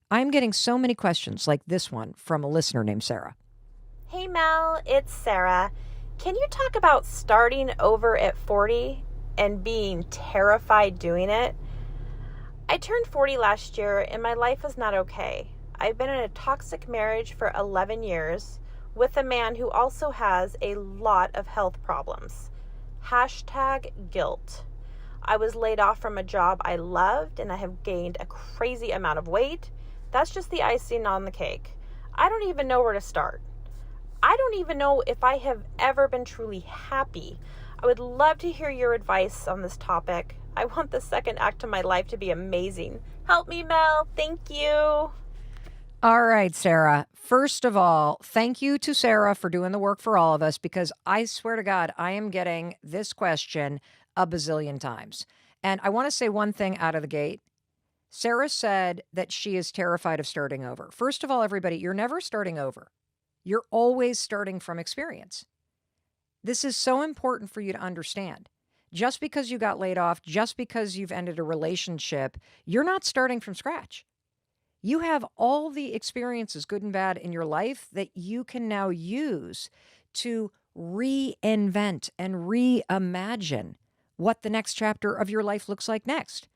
I'm getting so many questions like this one from a listener named Sarah. Hey Mel, it's Sarah. Can you talk about starting over at 40 and being terrified doing it? I turned 40 last year and my life is not okay. I've been in a toxic marriage for 11 years with a man who also has a lot of health problems. Hashtag guilt. I was laid off from a job I loved and I have gained a crazy amount of weight. That's just the icing on the cake. I don't even know where to start. I don't even know if I have ever been truly happy. I would love to hear your advice on this topic. I want the second act of my life to be amazing. Help me, Mel. Thank you. All right, Sarah. First of all, thank you to Sarah for doing the work for all of us because I swear to God, I am getting this question a bazillion times. And I want to say one thing out of the gate. Sarah said that she is terrified of starting over. First of all, everybody, you're never starting over. You're always starting from experience. This is so important for you to understand. Just because you got laid off, just because you've ended a relationship, you're not starting from scratch. You have all the experiences, good and bad, in your life that you can now use to reinvent and reimagine what the next chapter of your life looks like next.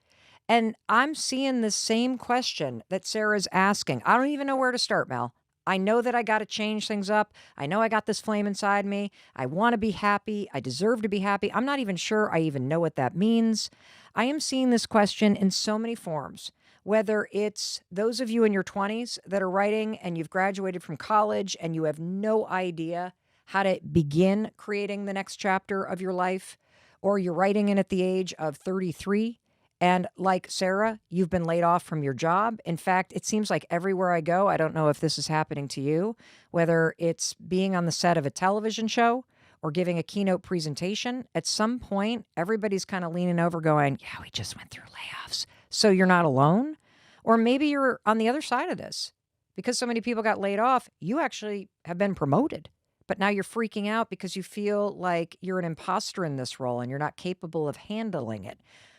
And I'm seeing the same question that Sarah's asking. I don't even know where to start, Mel. I know that I got to change things up. I know I got this flame inside me. I want to be happy. I deserve to be happy. I'm not even sure I even know what that means. I am seeing this question in so many forms, whether it's those of you in your 20s that are writing and you've graduated from college and you have no idea how to begin creating the next chapter of your life, or you're writing in at the age of 33 and like Sarah, you've been laid off from your job. In fact, it seems like everywhere I go, I don't know if this is happening to you, whether it's being on the set of a television show or giving a keynote presentation, at some point, everybody's kind of leaning over going, yeah, we just went through layoffs. So you're not alone. Or maybe you're on the other side of this. Because so many people got laid off, you actually have been promoted. But now you're freaking out because you feel like you're an imposter in this role and you're not capable of handling it.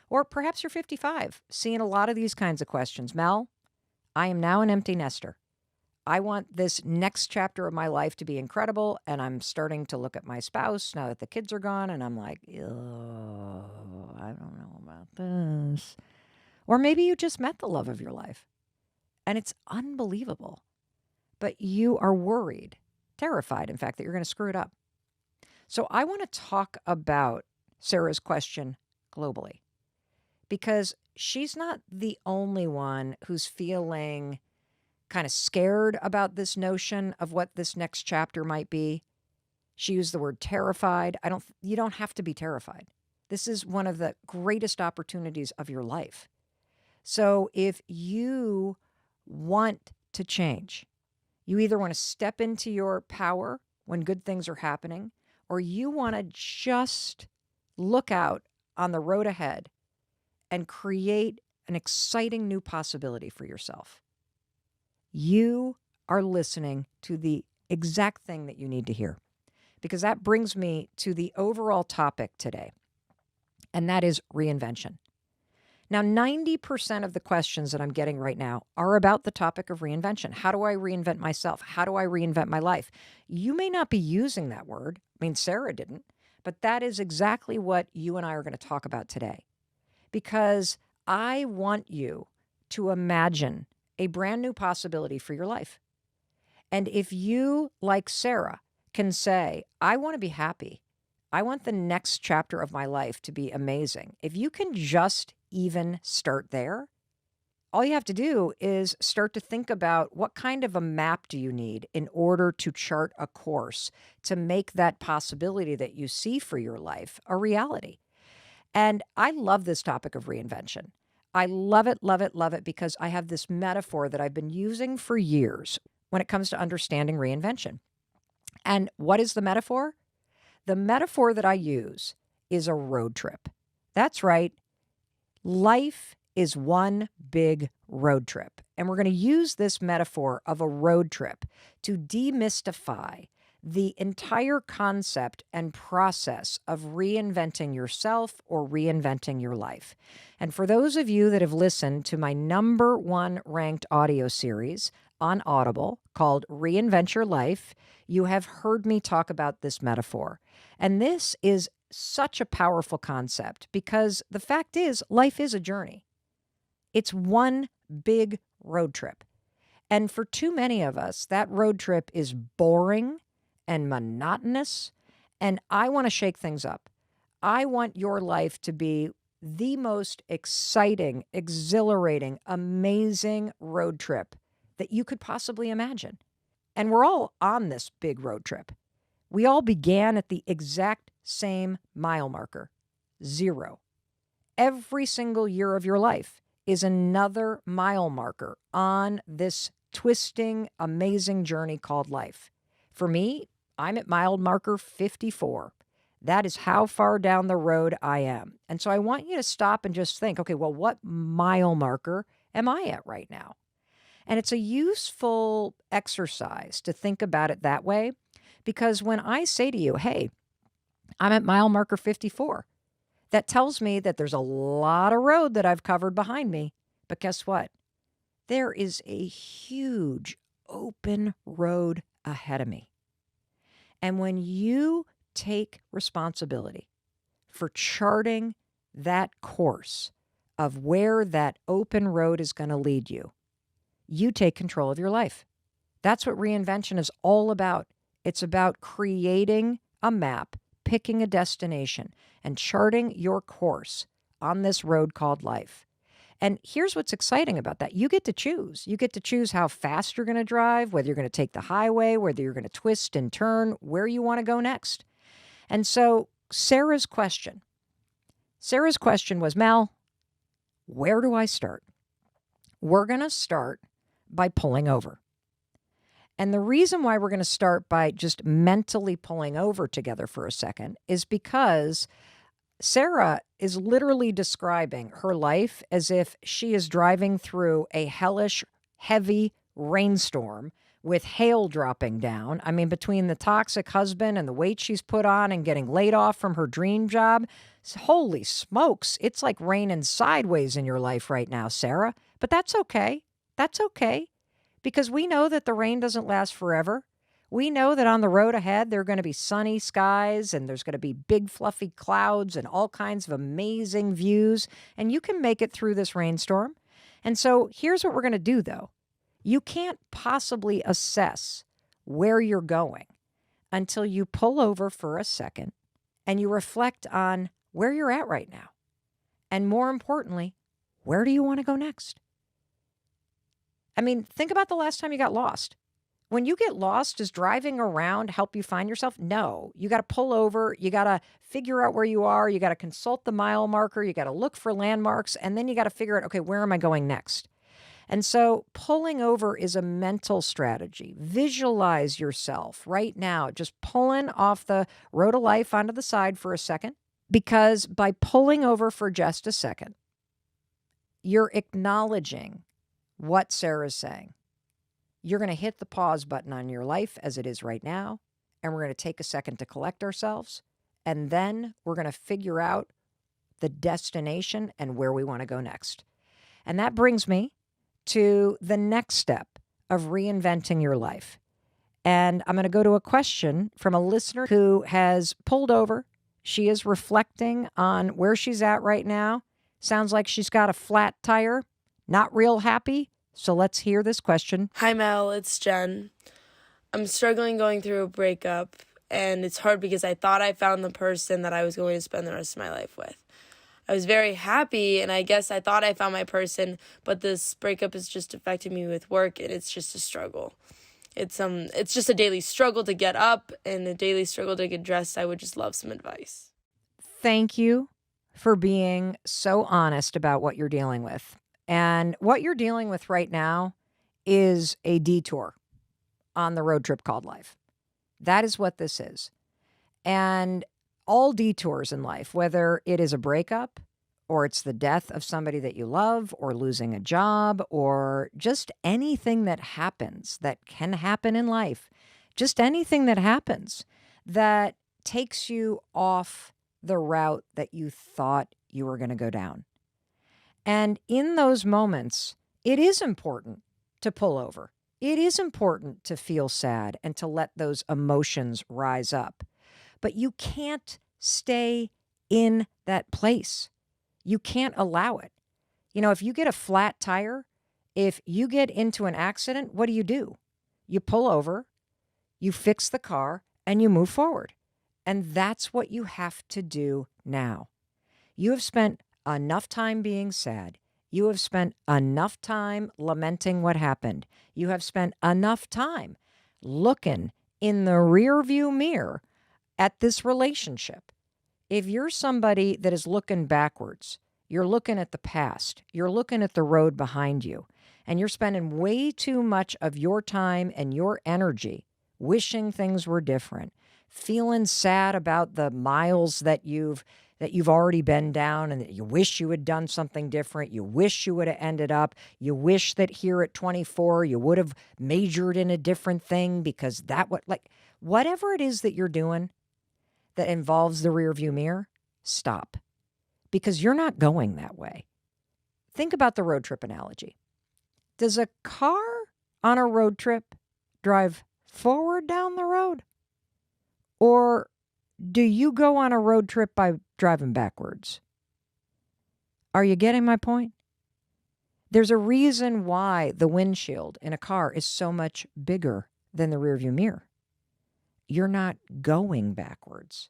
Or perhaps you're 55, seeing a lot of these kinds of questions. Mel, I am now an empty nester. I want this next chapter of my life to be incredible. And I'm starting to look at my spouse now that the kids are gone. And I'm like, oh, I don't know about this. Or maybe you just met the love of your life and it's unbelievable, but you are worried, terrified, in fact, that you're going to screw it up. So I want to talk about Sarah's question globally, because she's not the only one who's feeling kind of scared about this notion of what this next chapter might be. She used the word terrified. You don't have to be terrified. This is one of the greatest opportunities of your life. So if you want to change, you either want to step into your power when good things are happening, or you want to just look out on the road ahead and create an exciting new possibility for yourself. You are listening to the exact thing that you need to hear, because that brings me to the overall topic today, and that is reinvention. Now, 90% of the questions that I'm getting right now are about the topic of reinvention. How do I reinvent myself? How do I reinvent my life? You may not be using that word. I mean, Sarah didn't, but that is exactly what you and I are going to talk about today, because I want you to imagine a brand new possibility for your life. And if you, like Sarah, can say, I want to be happy, I want the next chapter of my life to be amazing. If you can just even start there, all you have to do is start to think about what kind of a map do you need in order to chart a course to make that possibility that you see for your life a reality. And I love this topic of reinvention. I love it, love it, love it, because I have this metaphor that I've been using for years when it comes to understanding reinvention. And what is the metaphor? The metaphor that I use is a road trip. That's right. Life is one big road trip. And we're going to use this metaphor of a road trip to demystify the entire concept and process of reinventing yourself or reinventing your life. And for those of you that have listened to my number one ranked audio series on Audible called Reinvent Your Life, you have heard me talk about this metaphor. And this is such a powerful concept because the fact is, life is a journey. It's one big road trip. And for too many of us, that road trip is boring and monotonous. And I want to shake things up. I want your life to be the most exciting, exhilarating, amazing road trip that you could possibly imagine. And we're all on this big road trip. We all began at the exact same mile marker, 0. Every single year of your life is another mile marker on this twisting, amazing journey called life. For me, I'm at mile marker 54. That is how far down the road I am. And so I want you to stop and just think, okay, well, what mile marker am I at right now? And it's a useful exercise to think about it that way, because when I say to you, hey, I'm at mile marker 54, that tells me that there's a lot of road that I've covered behind me. But guess what? There is a huge open road ahead of me. And when you take responsibility for charting that course of where that open road is going to lead you, you take control of your life. That's what reinvention is all about. It's about creating a map, picking a destination, and charting your course on this road called life. And here's what's exciting about that. You get to choose. You get to choose how fast you're going to drive, whether you're going to take the highway, whether you're going to twist and turn, where you want to go next. And so Sarah's question was, Mel, where do I start? We're going to start by pulling over. And the reason why we're going to start by just mentally pulling over together for a second is because Sarah is literally describing her life as if she is driving through a hellish, heavy rainstorm with hail dropping down. I mean, between the toxic husband and the weight she's put on and getting laid off from her dream job, holy smokes, it's like raining sideways in your life right now, Sarah. But that's okay. That's okay. Because we know that the rain doesn't last forever. We know that on the road ahead, there are going to be sunny skies and there's going to be big fluffy clouds and all kinds of amazing views. And you can make it through this rainstorm. And so here's what we're going to do, though. You can't possibly assess where you're going until you pull over for a second and you reflect on where you're at right now. And more importantly, where do you want to go next? I mean, think about the last time you got lost. When you get lost, does driving around help you find yourself? No. You got to pull over. You got to figure out where you are. You got to consult the mile marker. You got to look for landmarks. And then you got to figure out, okay, where am I going next? And so pulling over is a mental strategy. Visualize yourself right now, just pulling off the road of life onto the side for a second. Because by pulling over for just a second, you're acknowledging what Sarah's saying. You're going to hit the pause button on your life as it is right now, and we're going to take a second to collect ourselves, and then we're going to figure out the destination and where we want to go next. And that brings me to the next step of reinventing your life. And I'm going to go to a question from a listener who has pulled over. She is reflecting on where she's at right now. Sounds like she's got a flat tire, not real happy. So let's hear this question. Hi, Mel. It's Jen. I'm struggling going through a breakup, and it's hard because I thought I found the person that I was going to spend the rest of my life with. I was very happy, and I guess I thought I found my person, but this breakup is just affecting me with work, and it's just a struggle. It's just a daily struggle to get up and a daily struggle to get dressed. I would just love some advice. Thank you for being so honest about what you're dealing with. And what you're dealing with right now is a detour on the road trip called life. That is what this is. And all detours in life, whether it is a breakup or it's the death of somebody that you love or losing a job or just anything that happens that can happen in life, just anything that happens that takes you off the route that you thought you were going to go down. And in those moments, it is important to pull over. It is important to feel sad and to let those emotions rise up. But you can't stay in that place. You can't allow it. If you get a flat tire, if you get into an accident, what do? You pull over, you fix the car, and you move forward. And that's what you have to do now. You have spent enough time being sad. You have spent enough time lamenting what happened. You have spent enough time looking in the rearview mirror at this relationship. If you're somebody that is looking backwards, you're looking at the past, you're looking at the road behind you, and you're spending way too much of your time and your energy wishing things were different, feeling sad about the miles that you've already been down and that you wish you had done something different. You wish you would have ended up. You wish that here at 24 you would have majored in a different thing because whatever it is that you're doing that involves the rearview mirror, stop. Because you're not going that way. Think about the road trip analogy. Does a car on a road trip drive forward down the road? Or do you go on a road trip by driving backwards? Are you getting my point? There's a reason why the windshield in a car is so much bigger than the rearview mirror. You're not going backwards.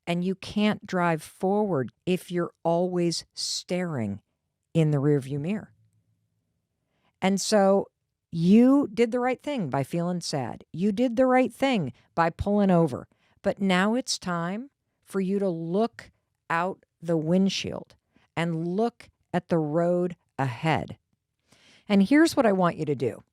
And you can't drive forward if you're always staring in the rearview mirror. And so you did the right thing by feeling sad. You did the right thing by pulling over. But now it's time for you to look out the windshield and look at the road ahead. And here's what I want you to do.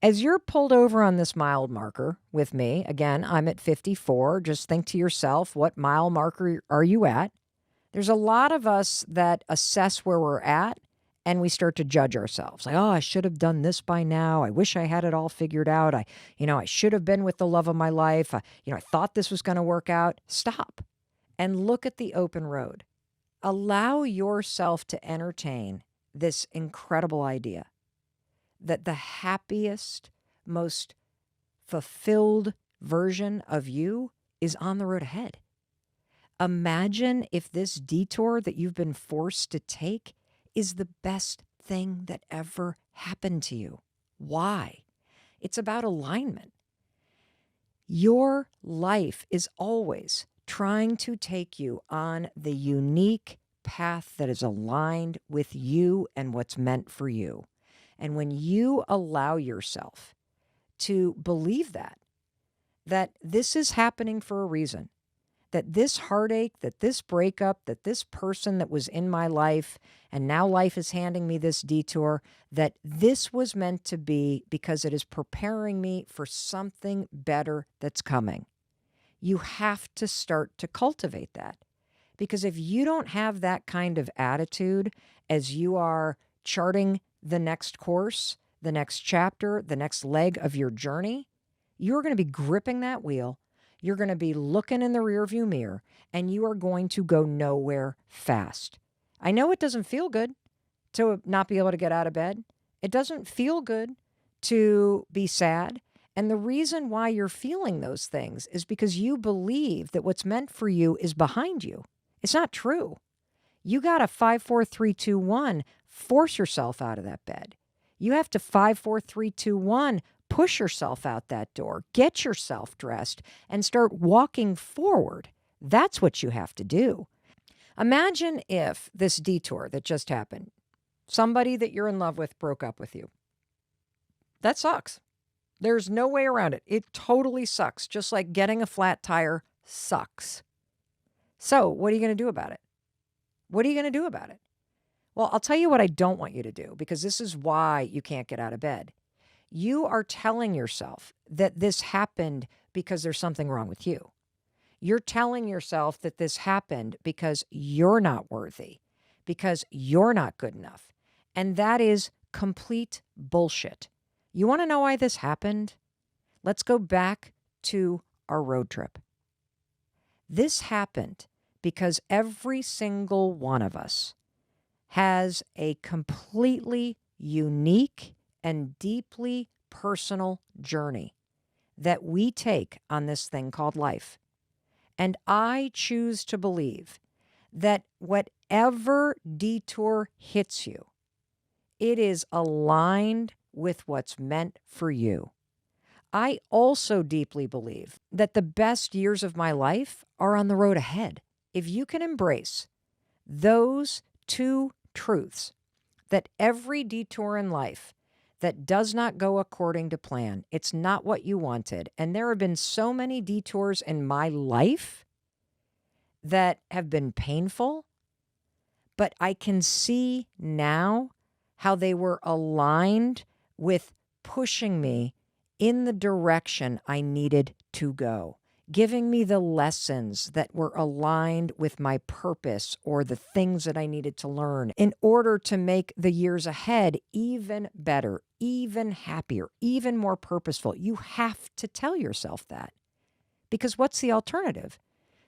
As you're pulled over on this mile marker with me, again, I'm at 54. Just think to yourself, what mile marker are you at? There's a lot of us that assess where we're at and we start to judge ourselves. Like, oh, I should have done this by now. I wish I had it all figured out. I should have been with the love of my life. I thought this was going to work out. Stop and look at the open road. Allow yourself to entertain this incredible idea that the happiest, most fulfilled version of you is on the road ahead. Imagine if this detour that you've been forced to take is the best thing that ever happened to you. Why? It's about alignment. Your life is always trying to take you on the unique path that is aligned with you and what's meant for you. And when you allow yourself to believe that this is happening for a reason, that this heartache, that this breakup, that this person that was in my life, and now life is handing me this detour, that this was meant to be because it is preparing me for something better that's coming. You have to start to cultivate that. Because if you don't have that kind of attitude as you are charting the next course, the next chapter, the next leg of your journey, you're going to be gripping that wheel. You're going to be looking in the rearview mirror, and you are going to go nowhere fast. I know it doesn't feel good to not be able to get out of bed. It doesn't feel good to be sad. And the reason why you're feeling those things is because you believe that what's meant for you is behind you. It's not true. You got to 5, 4, 3, 2, 1, force yourself out of that bed. You have to 5, 4, 3, 2, 1, push yourself out that door, get yourself dressed, and start walking forward. That's what you have to do. Imagine if this detour that just happened, somebody that you're in love with broke up with you. That sucks. There's no way around it. It totally sucks. Just like getting a flat tire sucks. So what are you going to do about it? What are you going to do about it? Well, I'll tell you what I don't want you to do, because this is why you can't get out of bed. You are telling yourself that this happened because there's something wrong with you. You're telling yourself that this happened because you're not worthy, because you're not good enough. And that is complete bullshit. You want to know why this happened? Let's go back to our road trip. This happened because every single one of us has a completely unique and deeply personal journey that we take on this thing called life. And I choose to believe that whatever detour hits you, it is aligned with what's meant for you. I also deeply believe that the best years of my life are on the road ahead. If you can embrace those two truths, that every detour in life that does not go according to plan, it's not what you wanted. And there have been so many detours in my life that have been painful, but I can see now how they were aligned with pushing me in the direction I needed to go, giving me the lessons that were aligned with my purpose or the things that I needed to learn in order to make the years ahead even better, even happier, even more purposeful. You have to tell yourself that, because what's the alternative?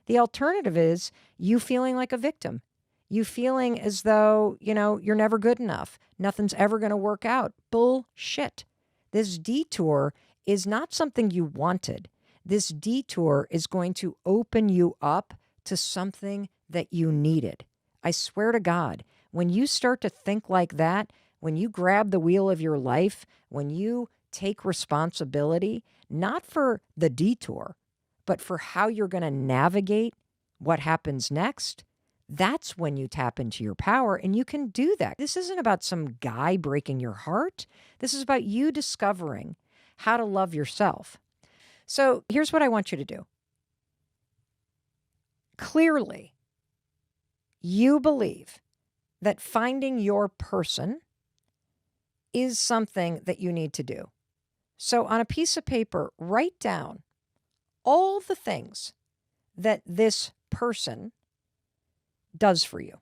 The alternative is you feeling like a victim. You feeling as though, you're never good enough. Nothing's ever going to work out. Bullshit. This detour is not something you wanted. This detour is going to open you up to something that you needed. I swear to God, when you start to think like that, when you grab the wheel of your life, when you take responsibility, not for the detour, but for how you're going to navigate what happens next, that's when you tap into your power, and you can do that. This isn't about some guy breaking your heart. This is about you discovering how to love yourself. So here's what I want you to do. Clearly, you believe that finding your person is something that you need to do. So on a piece of paper, write down all the things that this person does for you.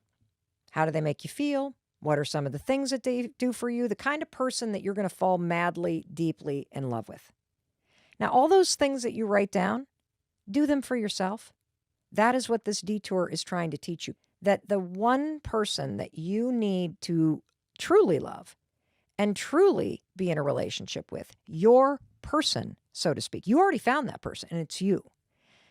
How do they make you feel? What are some of the things that they do for you? The kind of person that you're going to fall madly, deeply in love with. Now, all those things that you write down, do them for yourself. That is what this detour is trying to teach you. That the one person that you need to truly love and truly be in a relationship with, your person, so to speak, you already found that person, and it's you.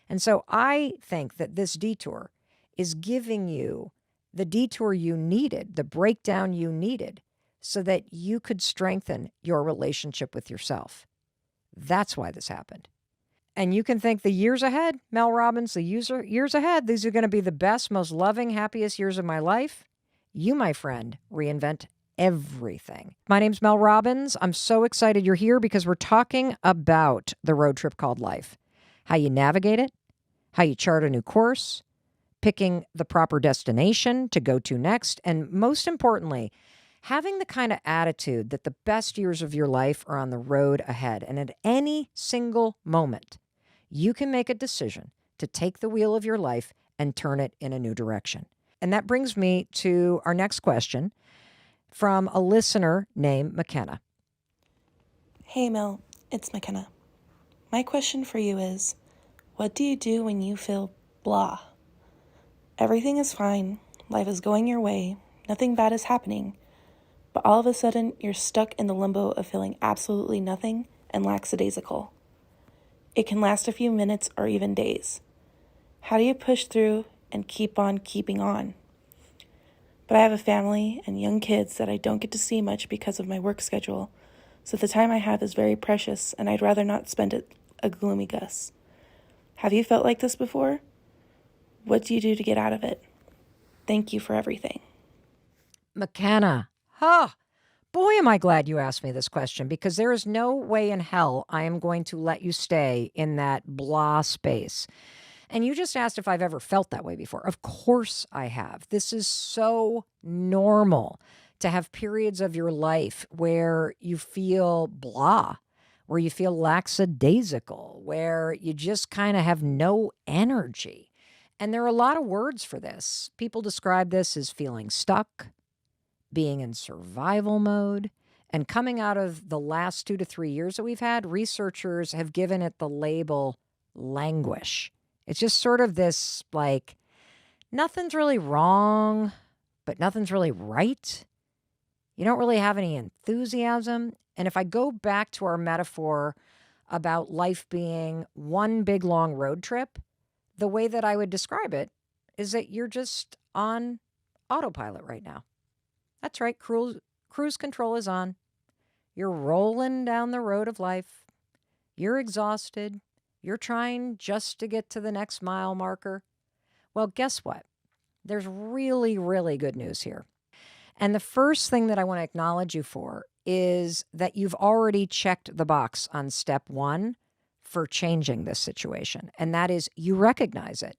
And so I think that this detour is giving you the detour you needed, the breakdown you needed, so that you could strengthen your relationship with yourself. That's why this happened. And you can think the years ahead, Mel Robbins, the years ahead, these are going to be the best, most loving, happiest years of my life. You, my friend, reinvent everything. My name's Mel Robbins. I'm so excited you're here because we're talking about the road trip called life, how you navigate it, how you chart a new course, picking the proper destination to go to next, and most importantly, having the kind of attitude that the best years of your life are on the road ahead. And at any single moment, you can make a decision to take the wheel of your life and turn it in a new direction. And that brings me to our next question from a listener named McKenna. Hey Mel, it's McKenna. My question for you is, what do you do when you feel blah? Everything is fine, life is going your way, nothing bad is happening, but all of a sudden you're stuck in the limbo of feeling absolutely nothing and lackadaisical. It can last a few minutes or even days. How do you push through and keep on keeping on? But I have a family and young kids that I don't get to see much because of my work schedule, so the time I have is very precious and I'd rather not spend it a gloomy gus. Have you felt like this before? What do you do to get out of it? Thank you for everything. McKenna, boy, am I glad you asked me this question, because there is no way in hell I am going to let you stay in that blah space. And you just asked if I've ever felt that way before. Of course I have. This is so normal to have periods of your life where you feel blah, where you feel lackadaisical, where you just kind of have no energy. And there are a lot of words for this. People describe this as feeling stuck, being in survival mode, And coming out of the last 2 to 3 years that we've had, researchers have given it the label languish. It's just sort of this like, nothing's really wrong, but nothing's really right. You don't really have any enthusiasm. And if I go back to our metaphor about life being one big long road trip, the way that I would describe it is that you're just on autopilot right now. That's right. Cruise control is on. You're rolling down the road of life. You're exhausted. You're trying just to get to the next mile marker. Well, guess what? There's really, really good news here. And the first thing that I want to acknowledge you for is that you've already checked the box on step 1 for changing this situation. And that is you recognize it.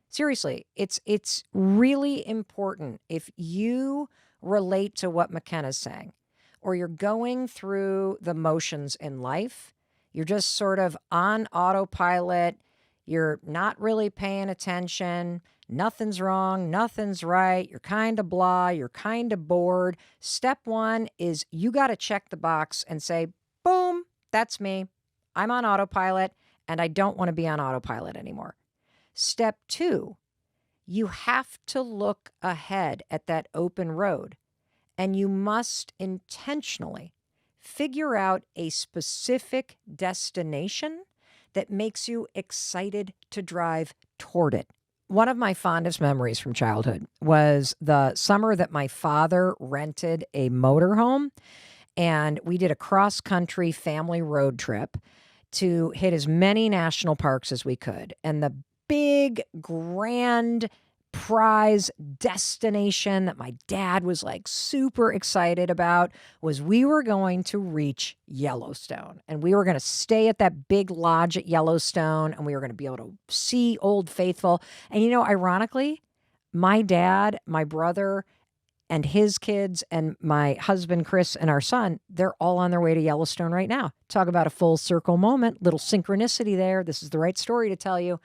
Seriously, it's really important if you relate to what McKenna's saying, or you're going through the motions in life, you're just sort of on autopilot, you're not really paying attention, nothing's wrong, nothing's right, you're kind of blah, you're kind of bored. Step 1 is you got to check the box and say, boom, that's me. I'm on autopilot and I don't want to be on autopilot anymore. Step 2, you have to look ahead at that open road, and you must intentionally figure out a specific destination that makes you excited to drive toward it. One of my fondest memories from childhood was the summer that my father rented a motorhome, and we did a cross-country family road trip to hit as many national parks as we could. And the big, grand prize destination that my dad was like super excited about was we were going to reach Yellowstone, and we were going to stay at that big lodge at Yellowstone, and we were going to be able to see Old Faithful. And ironically, my dad, my brother, and his kids, and my husband, Chris, and our son, they're all on their way to Yellowstone right now. Talk about a full circle moment, little synchronicity there. This is the right story to tell you.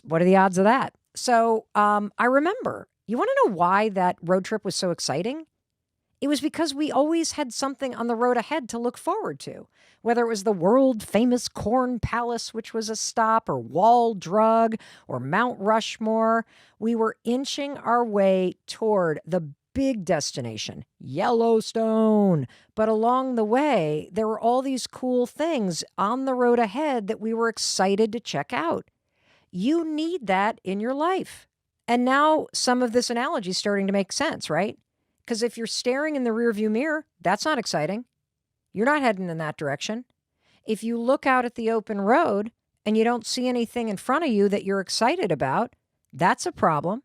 What are the odds of that? So I remember, you want to know why that road trip was so exciting? It was because we always had something on the road ahead to look forward to, whether it was the world famous Corn Palace, which was a stop, or Wall Drug, or Mount Rushmore. We were inching our way toward the big destination, Yellowstone. But along the way, there were all these cool things on the road ahead that we were excited to check out. You need that in your life. And now some of this analogy is starting to make sense, right? Because if you're staring in the rearview mirror, that's not exciting. You're not heading in that direction. If you look out at the open road and you don't see anything in front of you that you're excited about, that's a problem.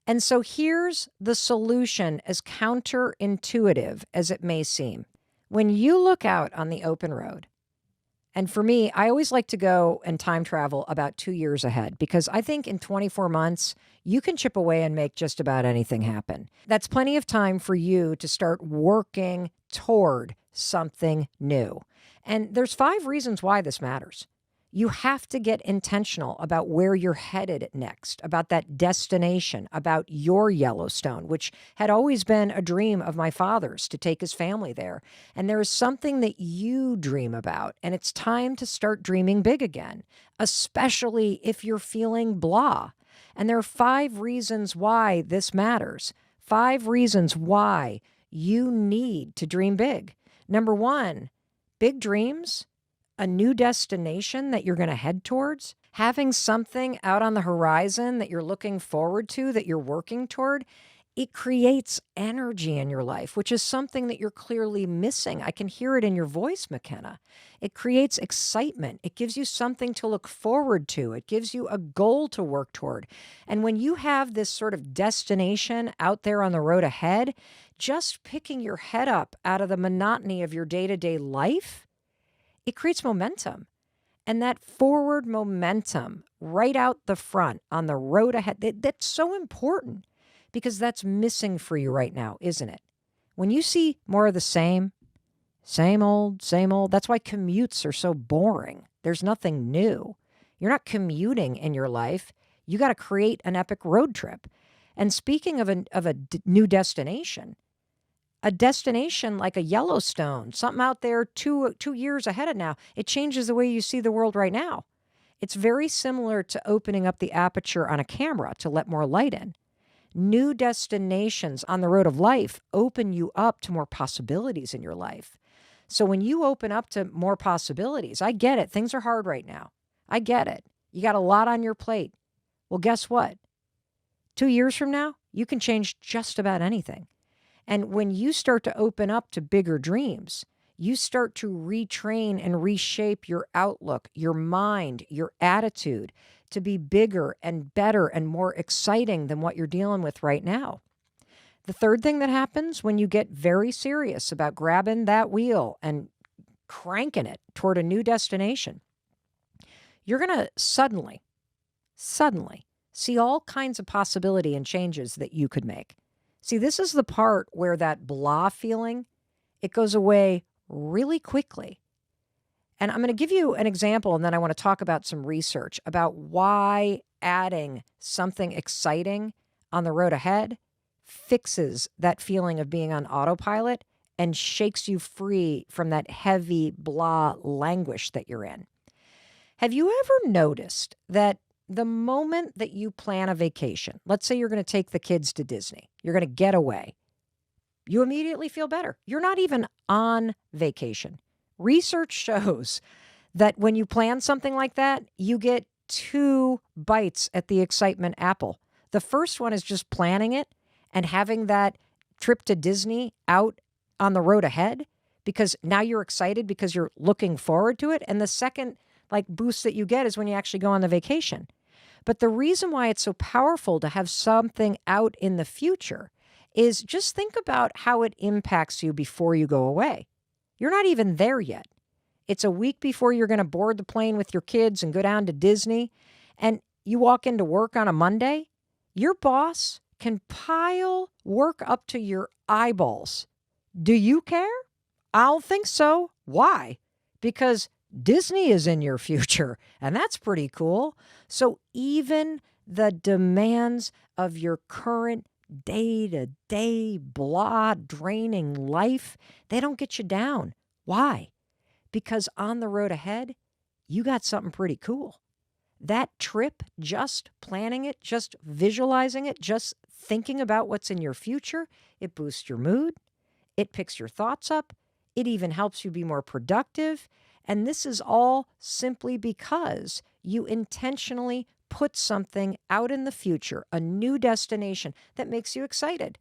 And so here's the solution, as counterintuitive as it may seem. When you look out on the open road, and for me, I always like to go and time travel about 2 years ahead, because I think in 24 months, you can chip away and make just about anything happen. That's plenty of time for you to start working toward something new. And there's 5 reasons why this matters. You have to get intentional about where you're headed next, about that destination, about your Yellowstone, which had always been a dream of my father's, to take his family there. And there is something that you dream about, and it's time to start dreaming big again, especially if you're feeling blah. And there are 5 reasons why this matters. 5 reasons why you need to dream big. Number 1, big dreams, a new destination that you're going to head towards, having something out on the horizon that you're looking forward to, that you're working toward, it creates energy in your life, which is something that you're clearly missing. I can hear it in your voice, McKenna. It creates excitement. It gives you something to look forward to. It gives you a goal to work toward. And when you have this sort of destination out there on the road ahead, just picking your head up out of the monotony of your day-to-day life, it creates momentum. And that forward momentum right out the front on the road ahead, that's so important, because that's missing for you right now, isn't it? When you see more of the same old, that's why commutes are so boring. There's nothing new. You're not commuting in your life. You got to create an epic road trip. And speaking of a new destination, A destination like a Yellowstone, something out there 2 years ahead of now, it changes the way you see the world right now. It's very similar to opening up the aperture on a camera to let more light in. New destinations on the road of life open you up to more possibilities in your life. So when you open up to more possibilities, I get it. Things are hard right now. I get it. You got a lot on your plate. Well, guess what? 2 years from now, you can change just about anything. And when you start to open up to bigger dreams, you start to retrain and reshape your outlook, your mind, your attitude to be bigger and better and more exciting than what you're dealing with right now. The third thing that happens when you get very serious about grabbing that wheel and cranking it toward a new destination, you're going to suddenly see all kinds of possibility and changes that you could make. See, this is the part where that blah feeling, it goes away really quickly. And I'm going to give you an example, and then I want to talk about some research about why adding something exciting on the road ahead fixes that feeling of being on autopilot and shakes you free from that heavy blah languish that you're in. Have you ever noticed that the moment that you plan a vacation, let's say you're going to take the kids to Disney, you're going to get away, you immediately feel better. You're not even on vacation. Research shows that when you plan something like that, you get 2 bites at the excitement apple. The first one is just planning it and having that trip to Disney out on the road ahead, because now you're excited because you're looking forward to it. And the second boost that you get is when you actually go on the vacation. But the reason why it's so powerful to have something out in the future is just think about how it impacts you before you go away. You're not even there yet. It's a week before you're going to board the plane with your kids and go down to Disney. And you walk into work on a Monday, your boss can pile work up to your eyeballs. Do you care? I don't think so. Why? Because Disney is in your future, and that's pretty cool. So even the demands of your current day-to-day blah draining life, they don't get you down. Why? Because on the road ahead, you got something pretty cool. That trip, just planning it, just visualizing it, just thinking about what's in your future, it boosts your mood. It picks your thoughts up. It even helps you be more productive. And this is all simply because you intentionally put something out in the future, a new destination that makes you excited.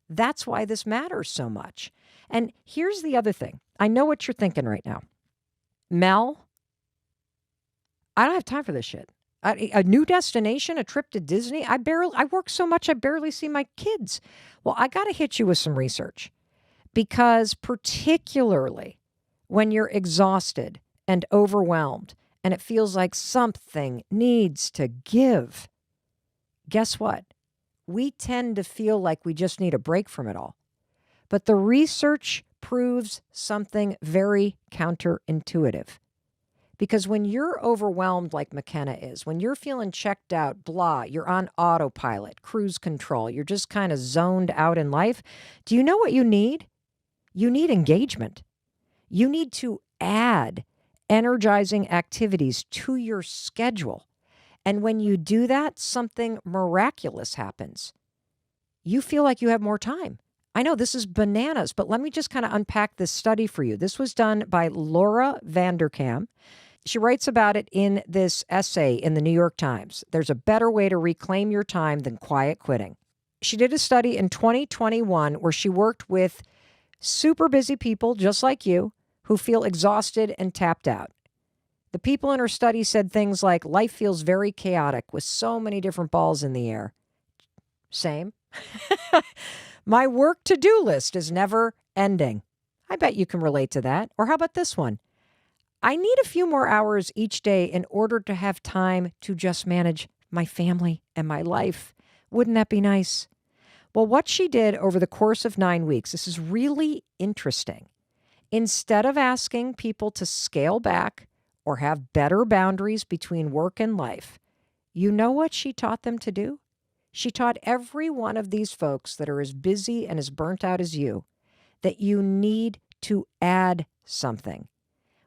That's why this matters so much. And here's the other thing. I know what you're thinking right now. Mel, I don't have time for this shit. A new destination, a trip to Disney. I work so much, I barely see my kids. Well, I got to hit you with some research, because particularly when you're exhausted and overwhelmed and it feels like something needs to give, guess what? We tend to feel like we just need a break from it all. But the research proves something very counterintuitive. Because when you're overwhelmed like McKenna is, when you're feeling checked out, blah, you're on autopilot, cruise control, you're just kind of zoned out in life, do you know what you need? You need engagement. You need to add energizing activities to your schedule. And when you do that, something miraculous happens. You feel like you have more time. I know this is bananas, but let me just kind of unpack this study for you. This was done by Laura Vanderkam. She writes about it in this essay in the New York Times. There's a better way to reclaim your time than quiet quitting. She did a study in 2021 where she worked with super busy people just like you who feel exhausted and tapped out. The people in her study said things like, life feels very chaotic with so many different balls in the air. Same. My work to-do list is never ending. I bet you can relate to that. Or how about this one? I need a few more hours each day in order to have time to just manage my family and my life. Wouldn't that be nice? Well, what she did over the course of 9 weeks, this is really interesting. Instead of asking people to scale back or have better boundaries between work and life, you know what she taught them to do? She taught every one of these folks that are as busy and as burnt out as you that you need to add something.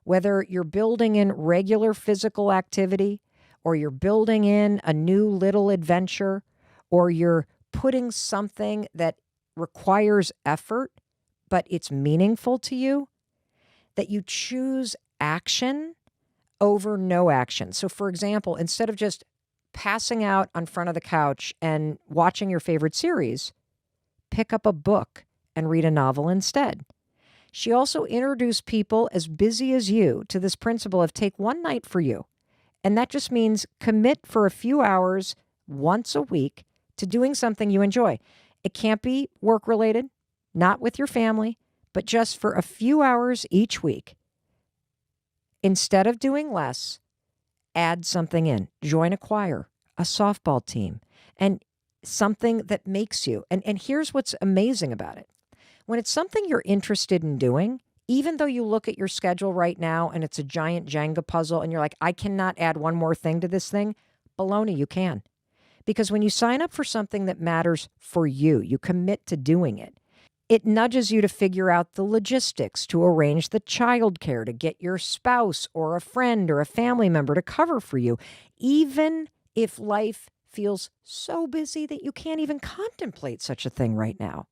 Whether you're building in regular physical activity, or you're building in a new little adventure, or you're putting something that requires effort, but it's meaningful to you, that you choose action over no action. So, for example, instead of just passing out on front of the couch and watching your favorite series, pick up a book and read a novel instead. She also introduced people as busy as you to this principle of take one night for you. And that just means commit for a few hours once a week to doing something you enjoy. It can't be work related, not with your family, but just for a few hours each week. Instead of doing less, add something in. Join a choir, a softball team, and something that makes you. And here's what's amazing about it. When it's something you're interested in doing, even though you look at your schedule right now and it's a giant Jenga puzzle and you're like, I cannot add one more thing to this thing, baloney, you can. Because when you sign up for something that matters for you, you commit to doing it. It nudges you to figure out the logistics, to arrange the childcare, to get your spouse or a friend or a family member to cover for you, even if life feels so busy that you can't even contemplate such a thing right now.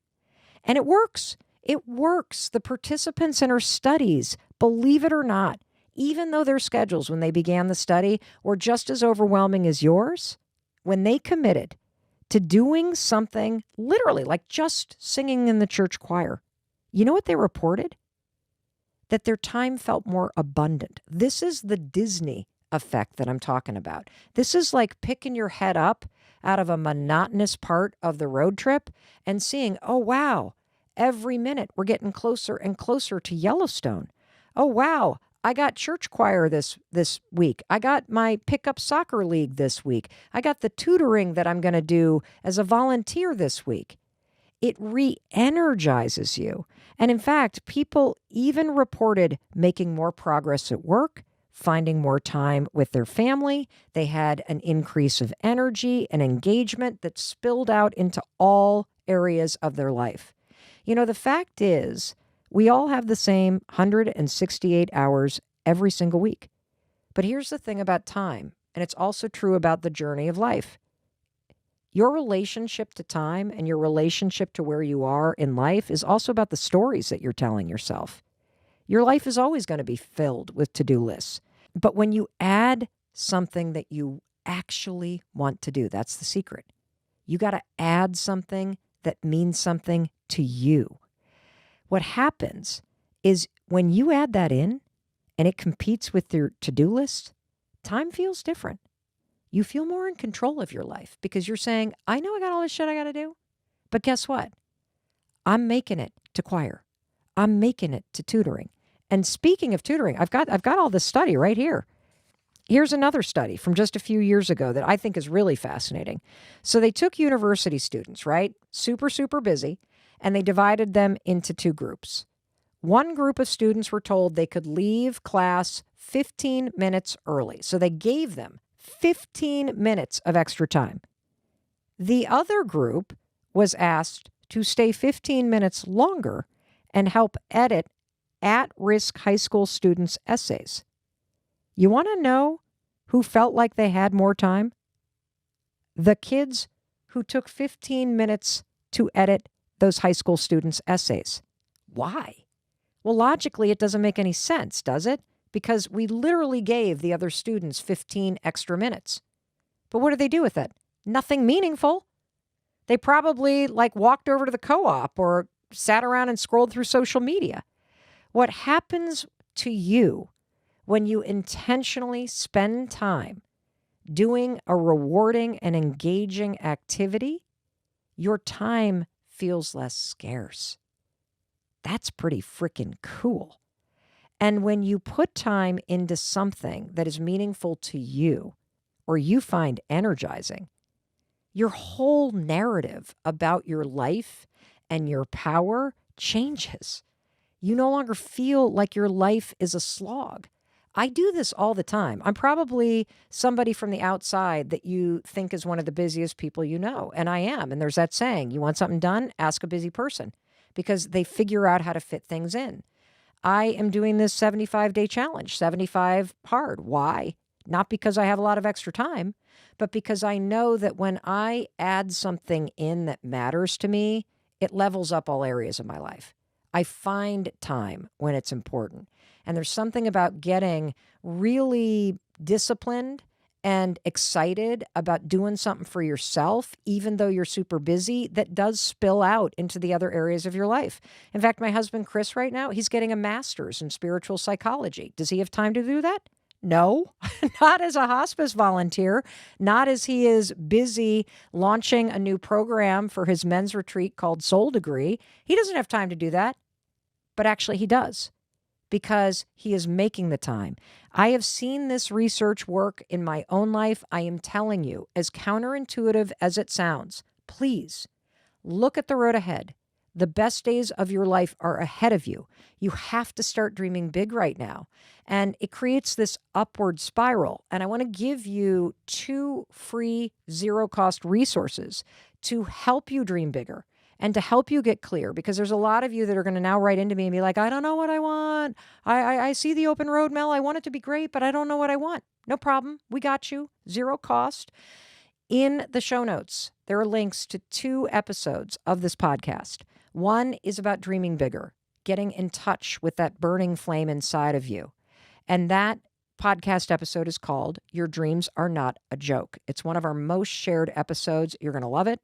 And it works. It works. The participants in her studies, believe it or not, even though their schedules when they began the study were just as overwhelming as yours, when they committed to doing something literally like just singing in the church choir, you know what they reported? That their time felt more abundant. This is the Disney effect that I'm talking about. This is like picking your head up out of a monotonous part of the road trip and seeing, oh, wow, every minute we're getting closer and closer to Yellowstone. Oh, wow, I got church choir this week. I got my pickup soccer league this week. I got the tutoring that I'm going to do as a volunteer this week. It re-energizes you. And in fact, people even reported making more progress at work, finding more time with their family. They had an increase of energy and engagement that spilled out into all areas of their life. You know, the fact is, we all have the same 168 hours every single week. But here's the thing about time, and it's also true about the journey of life. Your relationship to time and your relationship to where you are in life is also about the stories that you're telling yourself. Your life is always going to be filled with to-do lists. But when you add something that you actually want to do, that's the secret. You got to add something that means something to you. What happens is when you add that in and it competes with your to-do list, time feels different. You feel more in control of your life because you're saying, I know I got all this shit I got to do, but guess what? I'm making it to choir. I'm making it to tutoring. And speaking of tutoring, I've got all this study right here. Here's another study from just a few years ago that I think is really fascinating. So they took university students, right? Super, super busy, and they divided them into two groups. One group of students were told they could leave class 15 minutes early. So they gave them 15 minutes of extra time. The other group was asked to stay 15 minutes longer and help edit at-risk high school students' essays. You want to know who felt like they had more time? The kids who took 15 minutes to edit those high school students' essays. Why? Well, logically, it doesn't make any sense, does it? Because we literally gave the other students 15 extra minutes. But what do they do with it? Nothing meaningful. They probably walked over to the co-op or sat around and scrolled through social media. What happens to you when you intentionally spend time doing a rewarding and engaging activity, your time feels less scarce. That's pretty freaking cool. And when you put time into something that is meaningful to you or you find energizing, your whole narrative about your life and your power changes. You no longer feel like your life is a slog. I do this all the time. I'm probably somebody from the outside that you think is one of the busiest people you know, and I am. And there's that saying, you want something done? Ask a busy person. because they figure out how to fit things in. I am doing this 75-day challenge, 75 hard. Why? Not because I have a lot of extra time, but because I know that when I add something in that matters to me, it levels up all areas of my life. I find time when it's important. And there's something about getting really disciplined and excited about doing something for yourself, even though you're super busy, that does spill out into the other areas of your life. In fact, my husband, Chris, right now, he's getting a master's in spiritual psychology. Does he have time to do that? No, not as a hospice volunteer, not as he is busy launching a new program for his men's retreat called Soul Degree. He doesn't have time to do that, but actually he does, because he is making the time. I have seen this research work in my own life. I am telling you, as counterintuitive as it sounds, please look at the road ahead. The best days of your life are ahead of you. You have to start dreaming big right now. And it creates this upward spiral. And I want to give you 2 free, zero-cost resources to help you dream bigger and to help you get clear, because there's a lot of you that are going to now write into me and be like, I don't know what I want. I see the open road, Mel. I want it to be great, but I don't know what I want. No problem. We got you. Zero cost. In the show notes, there are links to 2 episodes of this podcast. One is about dreaming bigger, getting in touch with that burning flame inside of you. And that podcast episode is called Your Dreams Are Not a Joke. It's one of our most shared episodes. You're going to love it.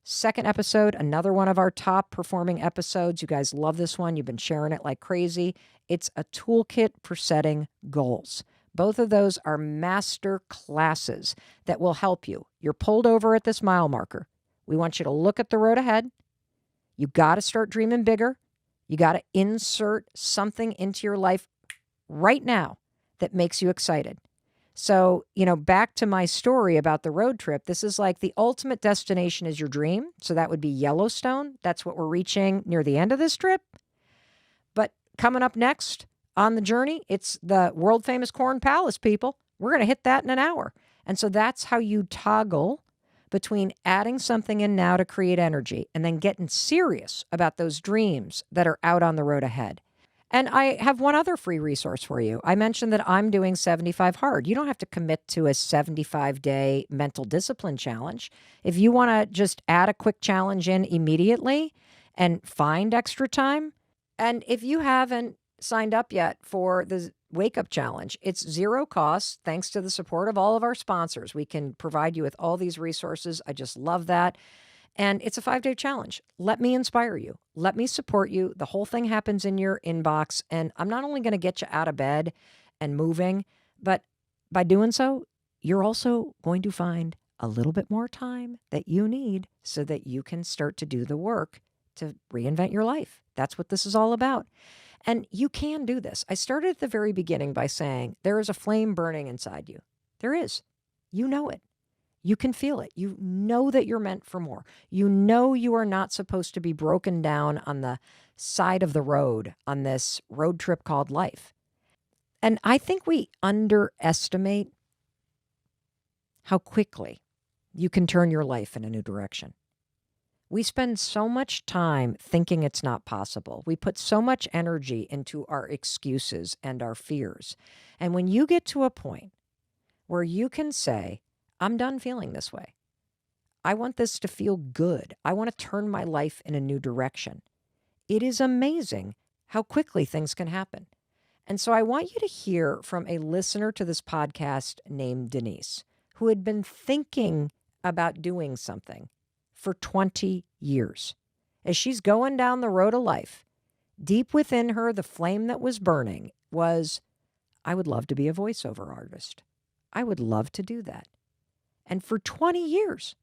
Second episode, another one of our top performing episodes. You guys love this one. You've been sharing it like crazy. It's a toolkit for setting goals. Both of those are master classes that will help you. You're pulled over at this mile marker. We want you to look at the road ahead. You got to start dreaming bigger. You got to insert something into your life right now that makes you excited. So, back to my story about the road trip, this is like the ultimate destination is your dream. So that would be Yellowstone. That's what we're reaching near the end of this trip. But coming up next on the journey, it's the world famous Corn Palace, people. We're going to hit that in an hour. And so that's how you toggle between adding something in now to create energy and then getting serious about those dreams that are out on the road ahead. And I have one other free resource for you. I mentioned that I'm doing 75 hard. You don't have to commit to a 75-day mental discipline challenge. If you want to just add a quick challenge in immediately and find extra time, and if you haven't signed up yet for the Wake Up Challenge, it's zero cost thanks to the support of all of our sponsors. We can provide you with all these resources. I just love that. And it's a 5-day challenge. Let me inspire you. Let me support you. The whole thing happens in your inbox. And I'm not only going to get you out of bed and moving, but by doing so, you're also going to find a little bit more time that you need so that you can start to do the work to reinvent your life. That's what this is all about. And you can do this. I started at the very beginning by saying there is a flame burning inside you. There is. You know it. You can feel it. You know that you're meant for more. You know you are not supposed to be broken down on the side of the road on this road trip called life. And I think we underestimate how quickly you can turn your life in a new direction. We spend so much time thinking it's not possible. We put so much energy into our excuses and our fears. And when you get to a point where you can say, I'm done feeling this way. I want this to feel good. I want to turn my life in a new direction. It is amazing how quickly things can happen. And so I want you to hear from a listener to this podcast named Denise, who had been thinking about doing something for 20 years. As she's going down the road of life, deep within her, the flame that was burning was, I would love to be a voiceover artist. I would love to do that. And for 20 years,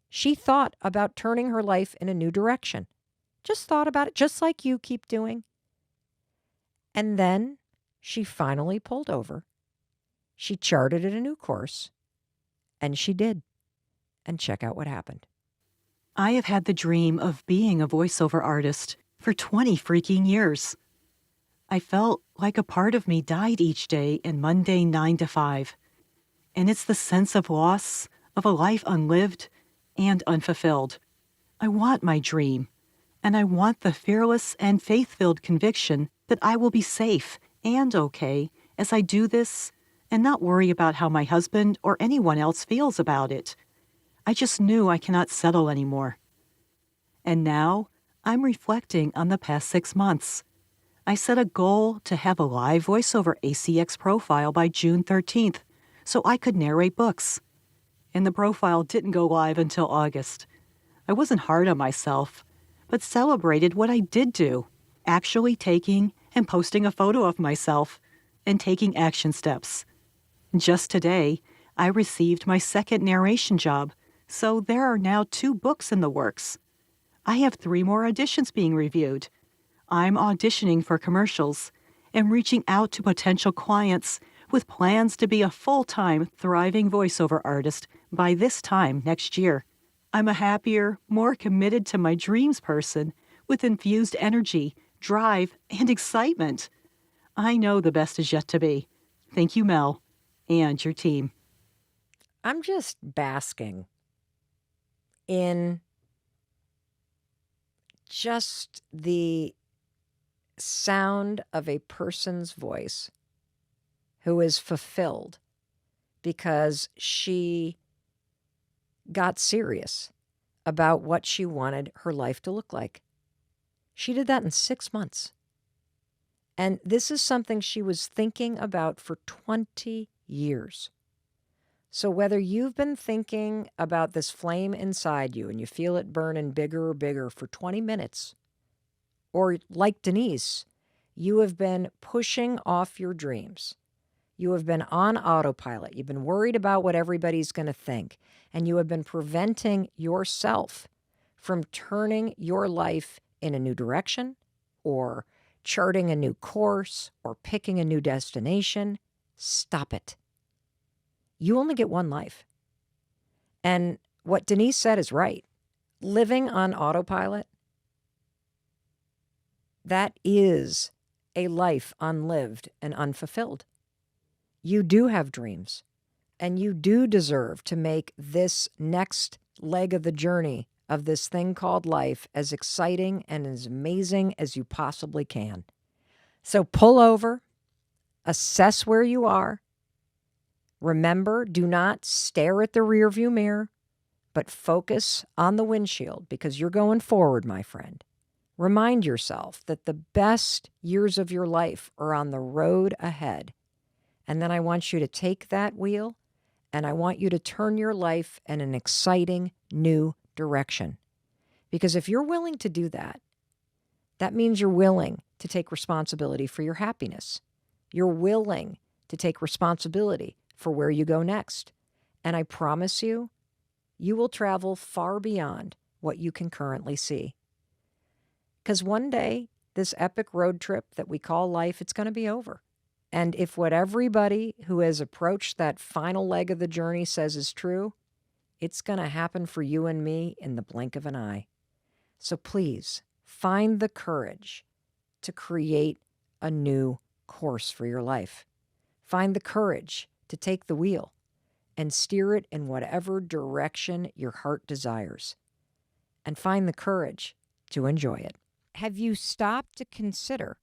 she thought about turning her life in a new direction. Just thought about it, just like you keep doing. And then she finally pulled over. She charted a new course, and she did. And check out what happened. I have had the dream of being a voiceover artist for 20 freaking years. I felt like a part of me died each day in mundane 9 to 5. And it's the sense of loss of a life unlived and unfulfilled. I want my dream, And I want the fearless and faith-filled conviction that I will be safe and okay as I do this and not worry about how my husband or anyone else feels about it. I just knew I cannot settle anymore. And now I'm reflecting on the past 6 months. I set a goal to have a live voiceover ACX profile by June 13th so I could narrate books. And the profile didn't go live until August. I wasn't hard on myself, but celebrated what I did do, actually taking and posting a photo of myself and taking action steps. Just today, I received my second narration job, so there are now 2 books in the works. I have 3 more auditions being reviewed. I'm auditioning for commercials and reaching out to potential clients with plans to be a full-time, thriving voiceover artist by this time next year. I'm a happier, more committed to my dreams person with infused energy, drive, and excitement. I know the best is yet to be. Thank you, Mel, and your team. I'm just basking in just the sound of a person's voice who is fulfilled because she got serious about what she wanted her life to look like. She did that in 6 months. And this is something she was thinking about for 20 years. So whether you've been thinking about this flame inside you and you feel it burning bigger or bigger for 20 minutes, or like Denise, you have been pushing off your dreams. You have been on autopilot. You've been worried about what everybody's going to think. And you have been preventing yourself from turning your life in a new direction or charting a new course or picking a new destination. Stop it. You only get one life. And what Denise said is right. Living on autopilot, that is a life unlived and unfulfilled. You do have dreams, and you do deserve to make this next leg of the journey of this thing called life as exciting and as amazing as you possibly can. So pull over, assess where you are. Remember, do not stare at the rearview mirror, but focus on the windshield because you're going forward, my friend. Remind yourself that the best years of your life are on the road ahead. And then I want you to take that wheel and I want you to turn your life in an exciting new direction. Because if you're willing to do that, that means you're willing to take responsibility for your happiness. You're willing to take responsibility for where you go next. And I promise you, you will travel far beyond what you can currently see. Because one day, this epic road trip that we call life, it's going to be over. And if what everybody who has approached that final leg of the journey says is true, it's going to happen for you and me in the blink of an eye. So please, find the courage to create a new course for your life. Find the courage to take the wheel and steer it in whatever direction your heart desires. And find the courage to enjoy it. Have you stopped to consider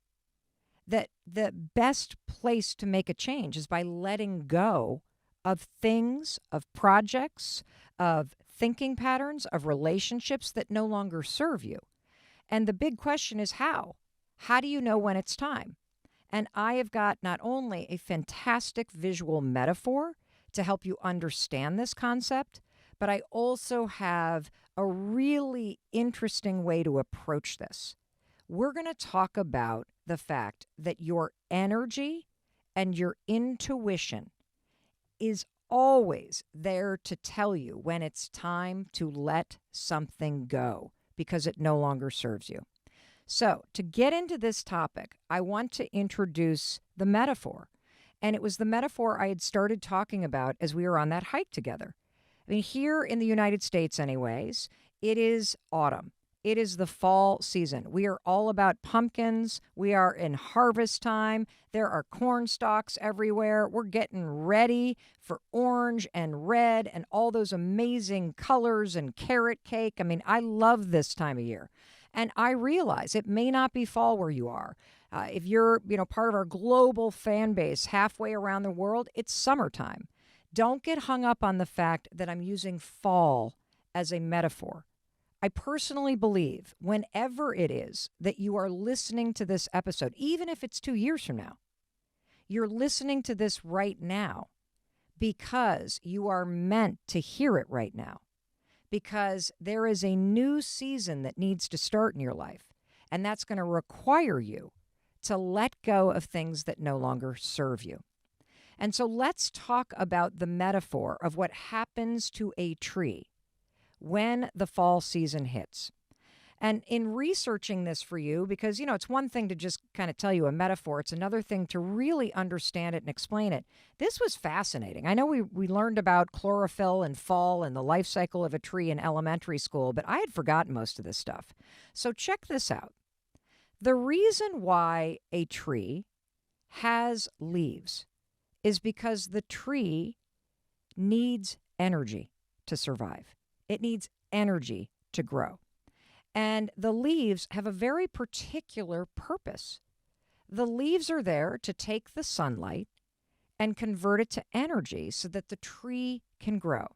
that the best place to make a change is by letting go of things, of projects, of thinking patterns, of relationships that no longer serve you? And the big question is how? How do you know when it's time? And I have got not only a fantastic visual metaphor to help you understand this concept, but I also have a really interesting way to approach this. We're going to talk about the fact that your energy and your intuition is always there to tell you when it's time to let something go because it no longer serves you. So to get into this topic, I want to introduce the metaphor. And it was the metaphor I had started talking about as we were on that hike together. I mean, here in the United States anyways, it is autumn. It is the fall season. We are all about pumpkins. We are in harvest time. There are corn stalks everywhere. We're getting ready for orange and red and all those amazing colors and carrot cake. I mean, I love this time of year. And I realize it may not be fall where you are. If you're, part of our global fan base halfway around the world, it's summertime. Don't get hung up on the fact that I'm using fall as a metaphor. I personally believe whenever it is that you are listening to this episode, even if it's 2 years from now, you're listening to this right now because you are meant to hear it right now. Because there is a new season that needs to start in your life. And that's going to require you to let go of things that no longer serve you. And so let's talk about the metaphor of what happens to a tree when the fall season hits. And in researching this for you, because, it's one thing to just kind of tell you a metaphor. It's another thing to really understand it and explain it. This was fascinating. I know we learned about chlorophyll and fall and the life cycle of a tree in elementary school, but I had forgotten most of this stuff. So check this out. The reason why a tree has leaves is because the tree needs energy to survive. It needs energy to grow. And the leaves have a very particular purpose. The leaves are there to take the sunlight and convert it to energy so that the tree can grow.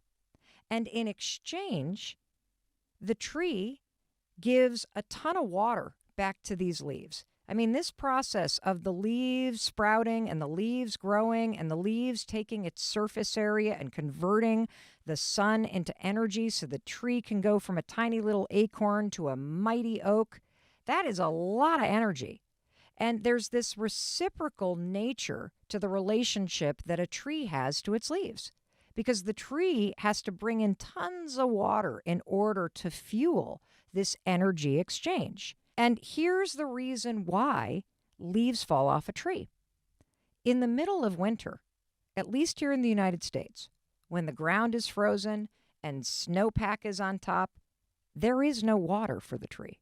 And in exchange, the tree gives a ton of water back to these leaves. I mean, this process of the leaves sprouting and the leaves growing and the leaves taking its surface area and converting the sun into energy so the tree can go from a tiny little acorn to a mighty oak, that is a lot of energy. And there's this reciprocal nature to the relationship that a tree has to its leaves, because the tree has to bring in tons of water in order to fuel this energy exchange. And here's the reason why leaves fall off a tree. In the middle of winter, at least here in the United States, when the ground is frozen and snowpack is on top, there is no water for the tree.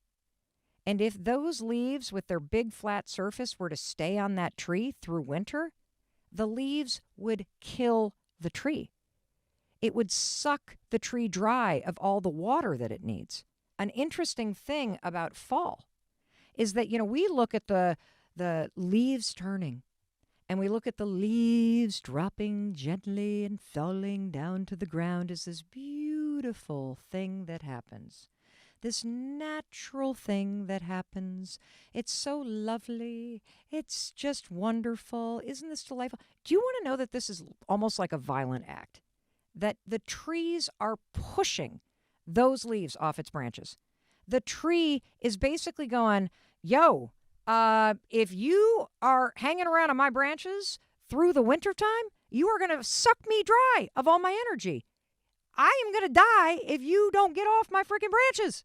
And if those leaves with their big flat surface were to stay on that tree through winter, the leaves would kill the tree. It would suck the tree dry of all the water that it needs. An interesting thing about fall is that, we look at the leaves turning, and we look at the leaves dropping gently and falling down to the ground as this beautiful thing that happens. This natural thing that happens. It's so lovely. It's just wonderful. Isn't this delightful? Do you want to know that this is almost like a violent act? That the trees are pushing those leaves off its branches. The tree is basically going, yo, if you are hanging around on my branches through the wintertime, you are going to suck me dry of all my energy. I am going to die if you don't get off my freaking branches.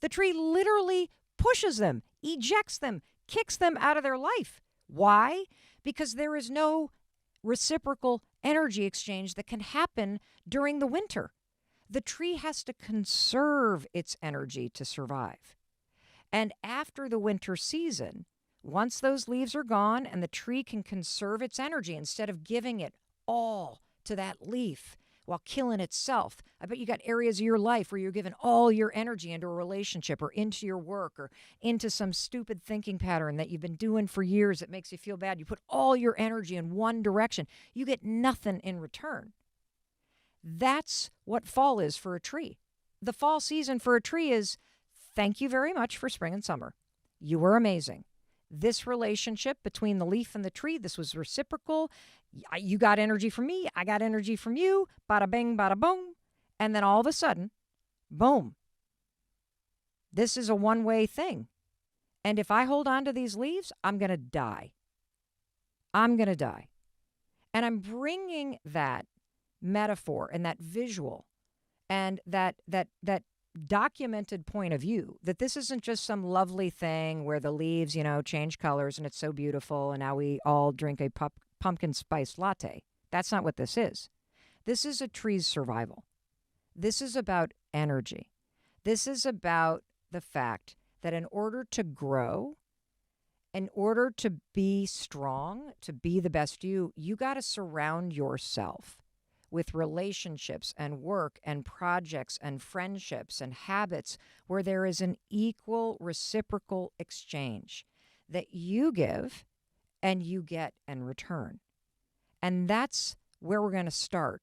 The tree literally pushes them, ejects them, kicks them out of their life. Why? Because there is no reciprocal energy exchange that can happen during the winter. The tree has to conserve its energy to survive. And after the winter season, once those leaves are gone and the tree can conserve its energy instead of giving it all to that leaf while killing itself. I bet you got areas of your life where you're giving all your energy into a relationship or into your work or into some stupid thinking pattern that you've been doing for years that makes you feel bad. You put all your energy in one direction. You get nothing in return. That's what fall is for a tree. The fall season for a tree is, thank you very much for spring and summer. You were amazing. This relationship between the leaf and the tree, this was reciprocal. You got energy from me. I got energy from you. Bada bing, bada boom. And then all of a sudden, boom. This is a one-way thing. And if I hold on to these leaves, I'm going to die. I'm going to die. And I'm bringing that metaphor and that visual and that documented point of view that this isn't just some lovely thing where the leaves, change colors and it's so beautiful and now we all drink a pumpkin spice latte. That's not what this is. This is a tree's survival. This is about energy. This is about the fact that in order to grow, in order to be strong, to be the best you got to surround yourself with relationships and work and projects and friendships and habits where there is an equal reciprocal exchange that you give and you get in return. And that's where we're going to start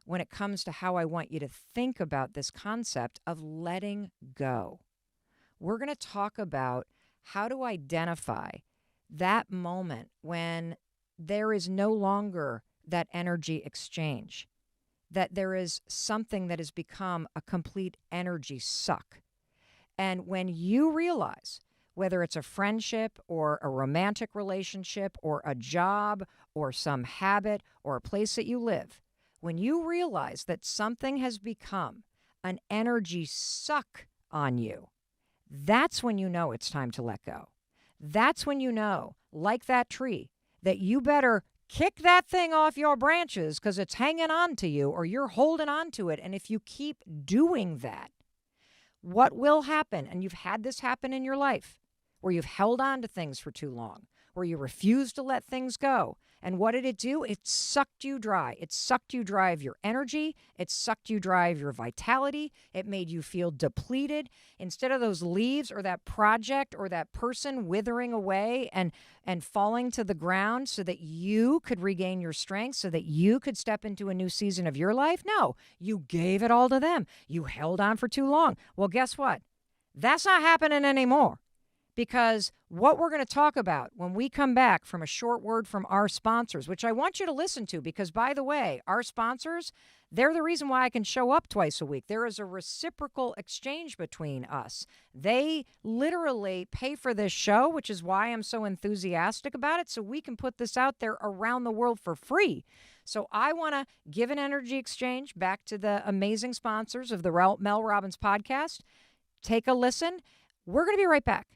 when it comes to how I want you to think about this concept of letting go. We're going to talk about how to identify that moment when there is no longer that energy exchange, that there is something that has become a complete energy suck. And when you realize, whether it's a friendship or a romantic relationship or a job or some habit or a place that you live, when you realize that something has become an energy suck on you, that's when you know it's time to let go. That's when you know, like that tree, that you better kick that thing off your branches because it's hanging on to you or you're holding on to it. And if you keep doing that, what will happen? And you've had this happen in your life where you've held on to things for too long, where you refuse to let things go. And what did it do? It sucked you dry. It sucked you dry of your energy. It sucked you dry of your vitality. It made you feel depleted. Instead of those leaves or that project or that person withering away and falling to the ground so that you could regain your strength, so that you could step into a new season of your life, no, you gave it all to them. You held on for too long. Well, guess what? That's not happening anymore. Because what we're going to talk about when we come back from a short word from our sponsors, which I want you to listen to, because by the way, our sponsors, they're the reason why I can show up twice a week. There is a reciprocal exchange between us. They literally pay for this show, which is why I'm so enthusiastic about it, so we can put this out there around the world for free. So I want to give an energy exchange back to the amazing sponsors of the Mel Robbins podcast. Take a listen. We're going to be right back,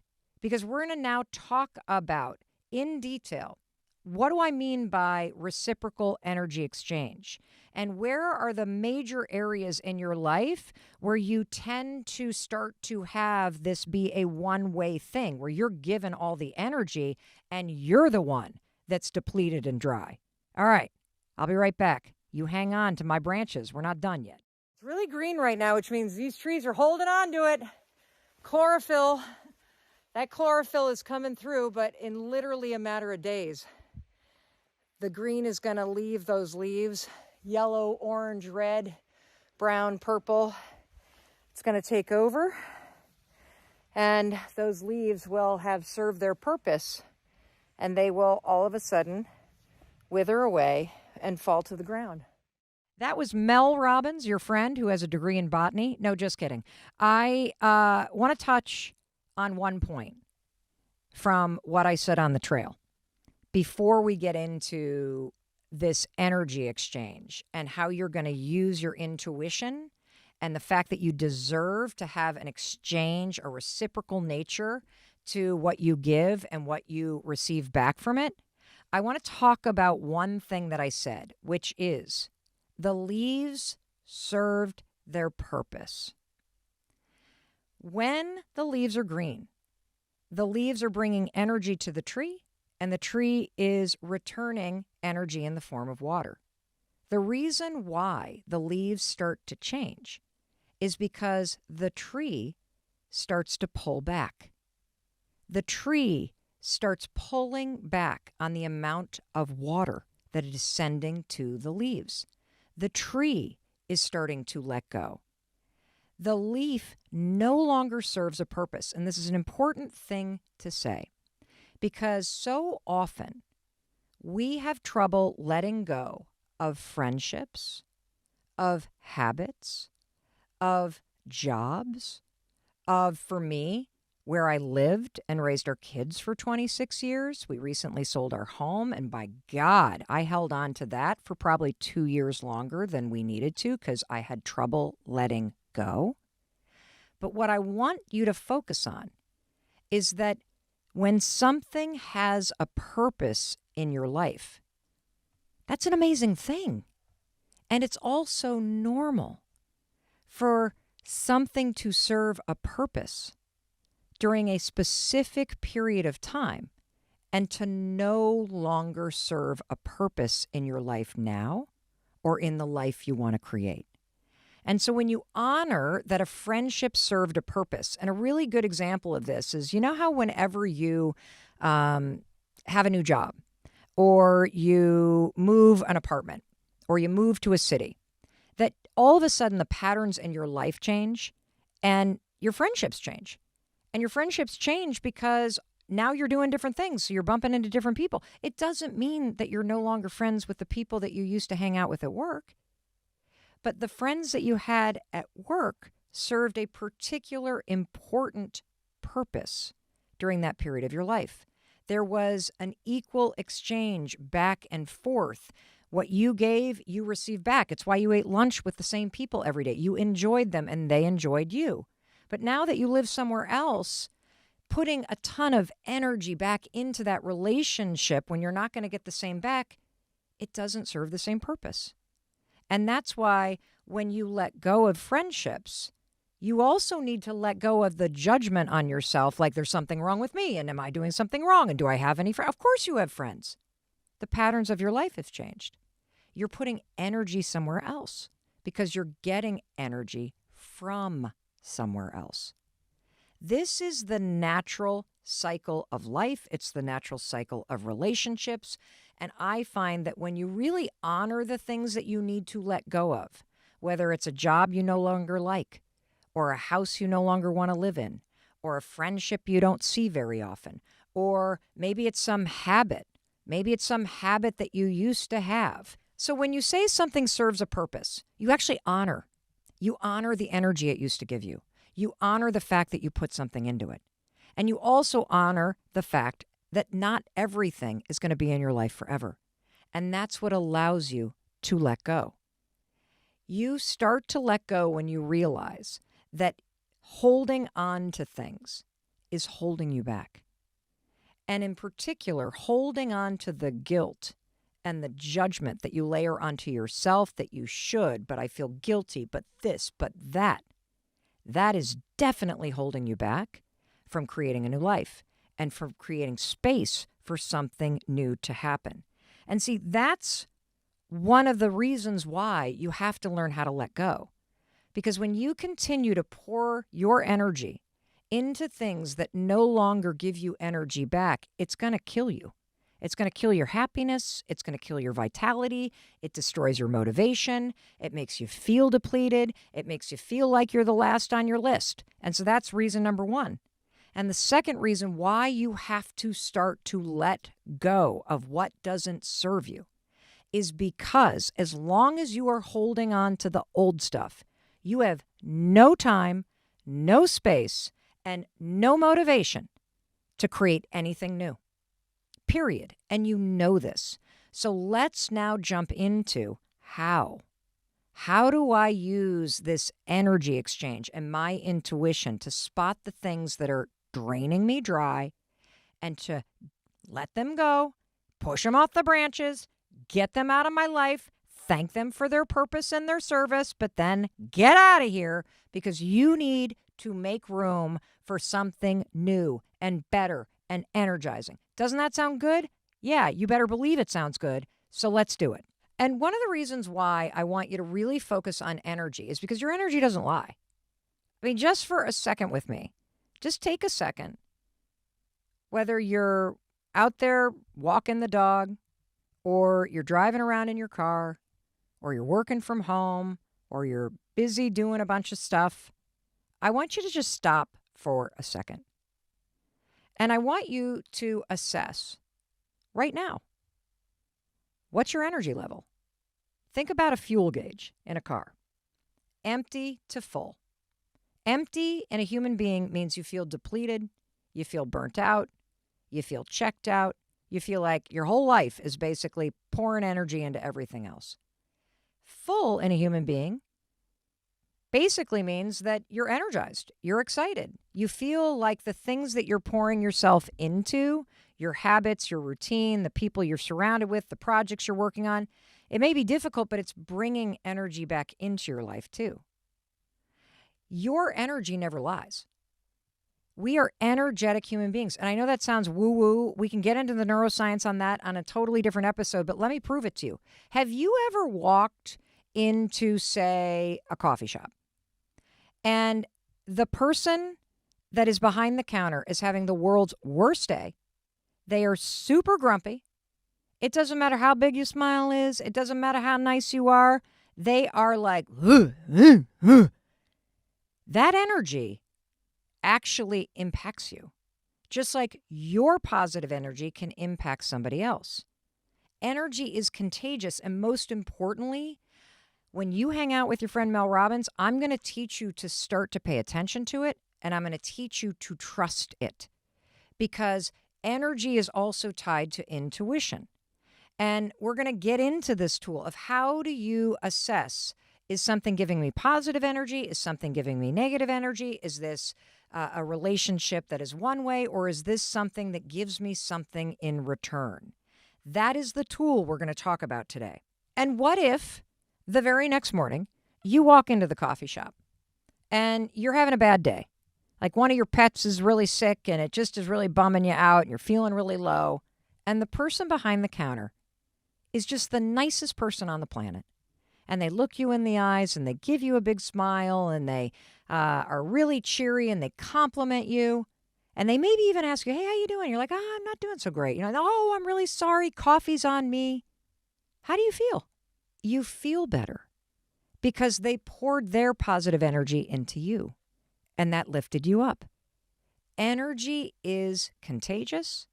because we're going to now talk about in detail, what do I mean by reciprocal energy exchange? And where are the major areas in your life where you tend to start to have this be a one-way thing, where you're given all the energy and you're the one that's depleted and dry? All right, I'll be right back. You hang on to my branches. We're not done yet. It's really green right now, which means these trees are holding on to it. Chlorophyll. That chlorophyll is coming through, but in literally a matter of days, the green is going to leave those leaves, yellow, orange, red, brown, purple. It's going to take over, and those leaves will have served their purpose, and they will all of a sudden wither away and fall to the ground. That was Mel Robbins, your friend who has a degree in botany. No, just kidding. I want to touch on one point from what I said on the trail before we get into this energy exchange and how you're going to use your intuition and the fact that you deserve to have an exchange, a reciprocal nature to what you give and what you receive back from it. I want to talk about one thing that I said, which is the leaves served their purpose. When the leaves are green, the leaves are bringing energy to the tree, and the tree is returning energy in the form of water. The reason why the leaves start to change is because the tree starts to pull back. The tree starts pulling back on the amount of water that it is sending to the leaves. The tree is starting to let go. The leaf no longer serves a purpose. And this is an important thing to say, because so often we have trouble letting go of friendships, of habits, of jobs, of, for me, where I lived and raised our kids for 26 years. We recently sold our home, and by God, I held on to that for probably 2 years longer than we needed to because I had trouble letting go. But what I want you to focus on is that when something has a purpose in your life, that's an amazing thing. And it's also normal for something to serve a purpose during a specific period of time and to no longer serve a purpose in your life now or in the life you want to create. And so when you honor that a friendship served a purpose, and a really good example of this is, you know how whenever you have a new job, or you move an apartment, or you move to a city, that all of a sudden the patterns in your life change and your friendships change. And your friendships change because now you're doing different things. So you're bumping into different people. It doesn't mean that you're no longer friends with the people that you used to hang out with at work. But the friends that you had at work served a particular important purpose during that period of your life. There was an equal exchange back and forth. What you gave, you received back. It's why you ate lunch with the same people every day. You enjoyed them and they enjoyed you. But now that you live somewhere else, putting a ton of energy back into that relationship when you're not going to get the same back, it doesn't serve the same purpose. And that's why when you let go of friendships, you also need to let go of the judgment on yourself, like there's something wrong with me, and am I doing something wrong, and do I have any friends? Of course you have friends. The patterns of your life have changed. You're putting energy somewhere else because you're getting energy from somewhere else. This is the natural cycle of life. It's the natural cycle of relationships. And I find that when you really honor the things that you need to let go of, whether it's a job you no longer like, or a house you no longer want to live in, or a friendship you don't see very often, or maybe it's some habit. Maybe it's some habit that you used to have. So when you say something serves a purpose, you actually honor. You honor the energy it used to give you. You honor the fact that you put something into it. And you also honor the fact that not everything is going to be in your life forever. And that's what allows you to let go. You start to let go when you realize that holding on to things is holding you back. And in particular, holding on to the guilt and the judgment that you layer onto yourself that you should, but I feel guilty, but this, but that. That is definitely holding you back from creating a new life and from creating space for something new to happen. And see, that's one of the reasons why you have to learn how to let go. Because when you continue to pour your energy into things that no longer give you energy back, it's going to kill you. It's going to kill your happiness. It's going to kill your vitality. It destroys your motivation. It makes you feel depleted. It makes you feel like you're the last on your list. And so that's reason number one. And the second reason why you have to start to let go of what doesn't serve you is because as long as you are holding on to the old stuff, you have no time, no space, and no motivation to create anything new. Period. And you know this. So let's now jump into how. How do I use this energy exchange and my intuition to spot the things that are draining me dry and to let them go, push them off the branches, get them out of my life, thank them for their purpose and their service, but then get out of here because you need to make room for something new and better and energizing. Doesn't that sound good? Yeah, you better believe it sounds good. So let's do it. And one of the reasons why I want you to really focus on energy is because your energy doesn't lie. I mean, just for a second with me, just take a second. Whether you're out there walking the dog, or you're driving around in your car, or you're working from home, or you're busy doing a bunch of stuff, I want you to just stop for a second. And I want you to assess right now, what's your energy level? Think about a fuel gauge in a car. Empty to full. Empty in a human being means you feel depleted, you feel burnt out, you feel checked out, you feel like your whole life is basically pouring energy into everything else. Full in a human being basically means that you're energized, you're excited. You feel like the things that you're pouring yourself into, your habits, your routine, the people you're surrounded with, the projects you're working on, it may be difficult, but it's bringing energy back into your life too. Your energy never lies. We are energetic human beings. And I know that sounds woo-woo. We can get into the neuroscience on that on a totally different episode, but let me prove it to you. Have you ever walked into, say, a coffee shop and the person that is behind the counter is having the world's worst day? They are super grumpy. It doesn't matter how big your smile is. It doesn't matter how nice you are. They are like, that energy actually impacts you, just like your positive energy can impact somebody else. Energy is contagious. And most importantly, when you hang out with your friend Mel Robbins, I'm going to teach you to start to pay attention to it, and I'm going to teach you to trust it, because energy is also tied to intuition. And we're going to get into this tool of how do you assess, is something giving me positive energy? Is something giving me negative energy? Is this a relationship that is one way, or is this something that gives me something in return? That is the tool we're going to talk about today. And what if the very next morning you walk into the coffee shop and you're having a bad day? Like one of your pets is really sick and it just is really bumming you out and you're feeling really low. And the person behind the counter is just the nicest person on the planet. And they look you in the eyes and they give you a big smile and they are really cheery and they compliment you. And they maybe even ask you, hey, how you doing? You're like, I'm not doing so great. Oh, I'm really sorry. Coffee's on me. How do you feel? You feel better because they poured their positive energy into you and that lifted you up. Energy is contagious.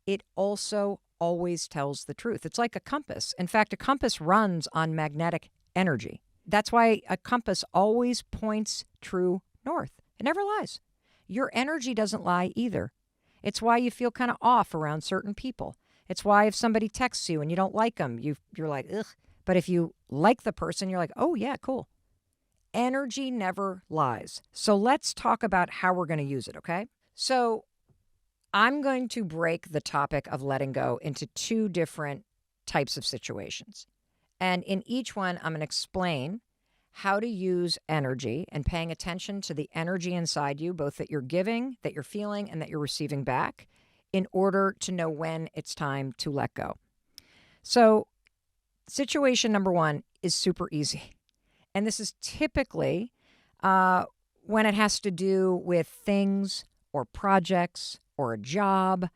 It also always tells the truth. It's like a compass. In fact, a compass runs on magnetic energy. That's why a compass always points true north. It never lies. Your energy doesn't lie either. It's why you feel kind of off around certain people. It's why if somebody texts you and you don't like them, you're like, ugh. But if you like the person, you're like, oh, yeah, cool. Energy never lies. So let's talk about how we're going to use it, okay? So I'm going to break the topic of letting go into two different types of situations. And in each one, I'm going to explain how to use energy and paying attention to the energy inside you, both that you're giving, that you're feeling, and that you're receiving back, in order to know when it's time to let go. So situation number one is super easy. And this is typically when it has to do with things or projects or a job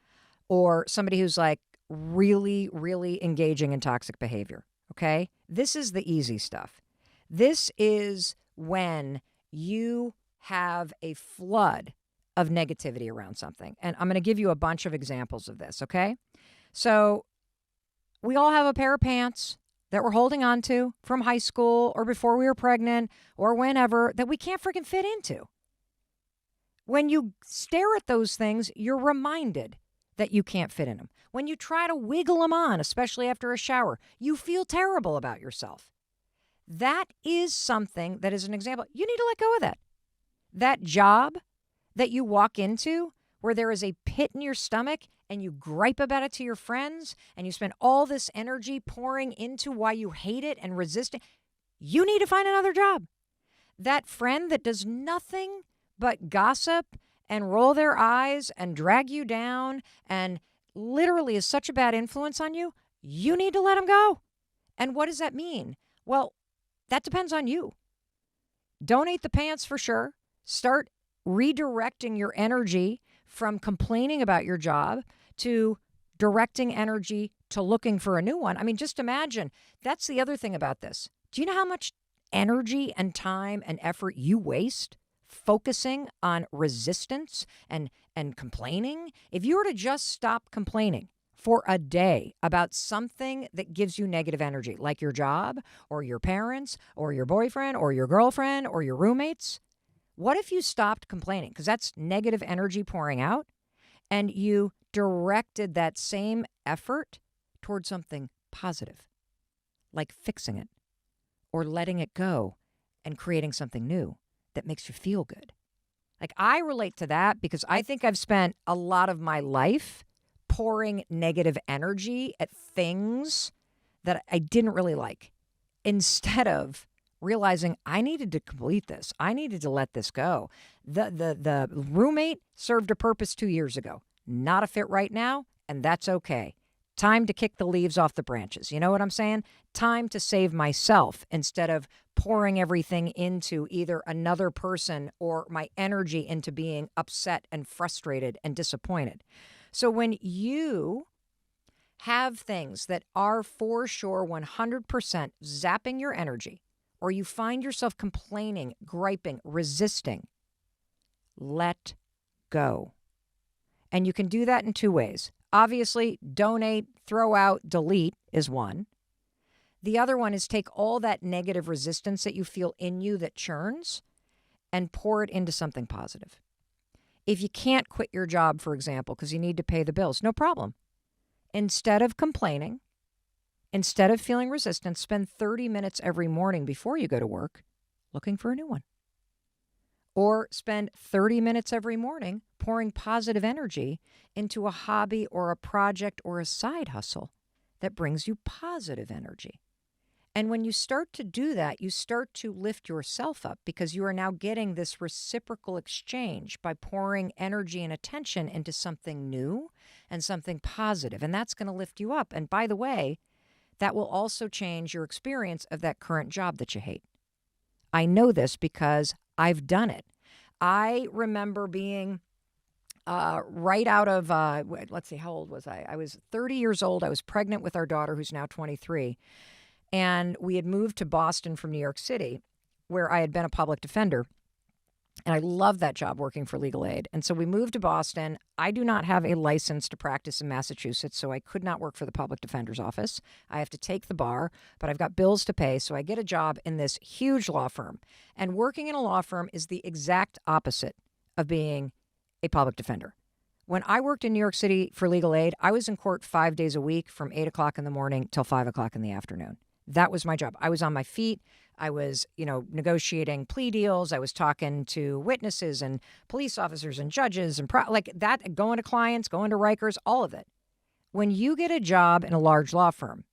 or somebody who's like really, really engaging in toxic behavior. Okay? This is the easy stuff. This is when you have a flood of negativity around something. And I'm going to give you a bunch of examples of this, okay? So we all have a pair of pants that we're holding on to from high school or before we were pregnant or whenever that we can't freaking fit into. When you stare at those things, you're reminded that you can't fit in them. When you try to wiggle them on, especially after a shower, you feel terrible about yourself. That is something that is an example. You need to let go of that. That job that you walk into where there is a pit in your stomach and you gripe about it to your friends and you spend all this energy pouring into why you hate it and resist it, you need to find another job. That friend that does nothing but gossip and roll their eyes and drag you down and literally is such a bad influence on you, you need to let them go. And what does that mean? Well, that depends on you. Donate the pants for sure. Start redirecting your energy from complaining about your job to directing energy to looking for a new one. I mean, just imagine. That's the other thing about this. Do you know how much energy and time and effort you waste focusing on resistance and complaining? If you were to just stop complaining for a day about something that gives you negative energy, like your job or your parents or your boyfriend or your girlfriend or your roommates, what if you stopped complaining? Because that's negative energy pouring out, and you directed that same effort towards something positive, like fixing it or letting it go and creating something new that makes you feel good. Like, I relate to that because I think I've spent a lot of my life pouring negative energy at things that I didn't really like instead of realizing I needed to complete this. I needed to let this go. The roommate served a purpose 2 years ago. Not a fit right now, and that's okay. Time to kick the leaves off the branches. You know what I'm saying? Time to save myself instead of pouring everything into either another person or my energy into being upset and frustrated and disappointed. So when you have things that are for sure 100% zapping your energy, or you find yourself complaining, griping, resisting, let go. And you can do that in 2 ways. Obviously, donate, throw out, delete is one. The other one is take all that negative resistance that you feel in you that churns and pour it into something positive. If you can't quit your job, for example, because you need to pay the bills, no problem. Instead of complaining, instead of feeling resistance, spend 30 minutes every morning before you go to work looking for a new one. Or spend 30 minutes every morning pouring positive energy into a hobby or a project or a side hustle that brings you positive energy. And when you start to do that, you start to lift yourself up because you are now getting this reciprocal exchange by pouring energy and attention into something new and something positive. And that's going to lift you up. And by the way, that will also change your experience of that current job that you hate. I know this because I've done it. I remember being right out of, let's see, how old was I? I was 30 years old. I was pregnant with our daughter, who's now 23. And we had moved to Boston from New York City, where I had been a public defender. And I loved that job working for legal aid. And so we moved to Boston. I do not have a license to practice in Massachusetts, so I could not work for the public defender's office. I have to take the bar, but I've got bills to pay. So I get a job in this huge law firm. And working in a law firm is the exact opposite of being a public defender. When I worked in New York City for legal aid, I was in court 5 days a week from 8 o'clock in the morning till 5 o'clock in the afternoon. That was my job. I was on my feet. I was, negotiating plea deals. I was talking to witnesses and police officers and judges and going to clients, going to Rikers, all of it. When you get a job in a large law firm,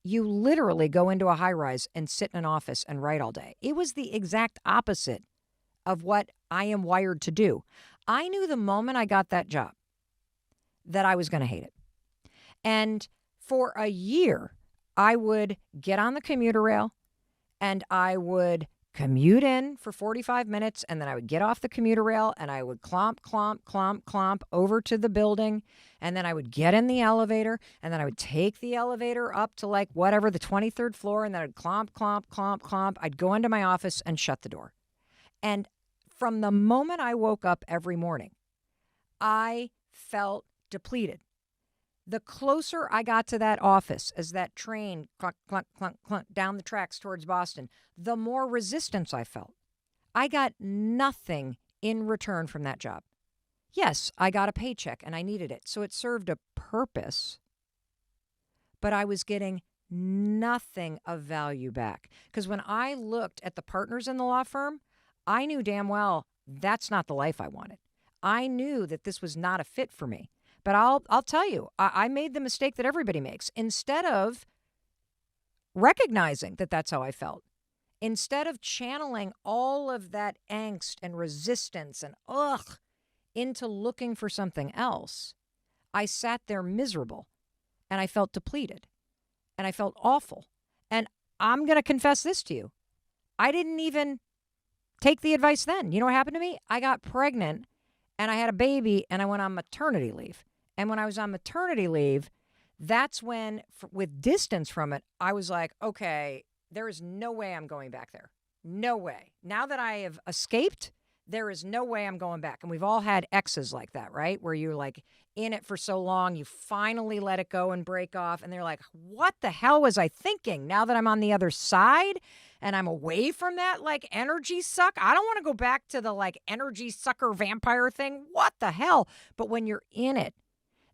you literally go into a high rise and sit in an office and write all day. It was the exact opposite of what I am wired to do. I knew the moment I got that job that I was going to hate it. And for a year, I would get on the commuter rail and I would commute in for 45 minutes and then I would get off the commuter rail and I would clomp over to the building and then I would get in the elevator and then I would take the elevator up to the 23rd floor and then I'd clomp. I'd go into my office and shut the door. And from the moment I woke up every morning, I felt depleted. The closer I got to that office as that train clunk, clunk, clunk, clunk down the tracks towards Boston, the more resistance I felt. I got nothing in return from that job. Yes, I got a paycheck and I needed it, so it served a purpose, but I was getting nothing of value back. Because when I looked at the partners in the law firm, I knew damn well that's not the life I wanted. I knew that this was not a fit for me. But I'll tell you, I made the mistake that everybody makes. Instead of recognizing that that's how I felt, instead of channeling all of that angst and resistance and into looking for something else, I sat there miserable and I felt depleted and I felt awful. And I'm going to confess this to you. I didn't even take the advice then. You know what happened to me? I got pregnant and I had a baby and I went on maternity leave. And when I was on maternity leave, that's when, with distance from it, I was like, okay, there is no way I'm going back there. No way. Now that I have escaped, there is no way I'm going back. And we've all had exes like that, right? Where you're in it for so long, you finally let it go and break off. And they're like, what the hell was I thinking? Now that I'm on the other side and I'm away from that energy suck, I don't want to go back to the energy sucker vampire thing. What the hell? But when you're in it,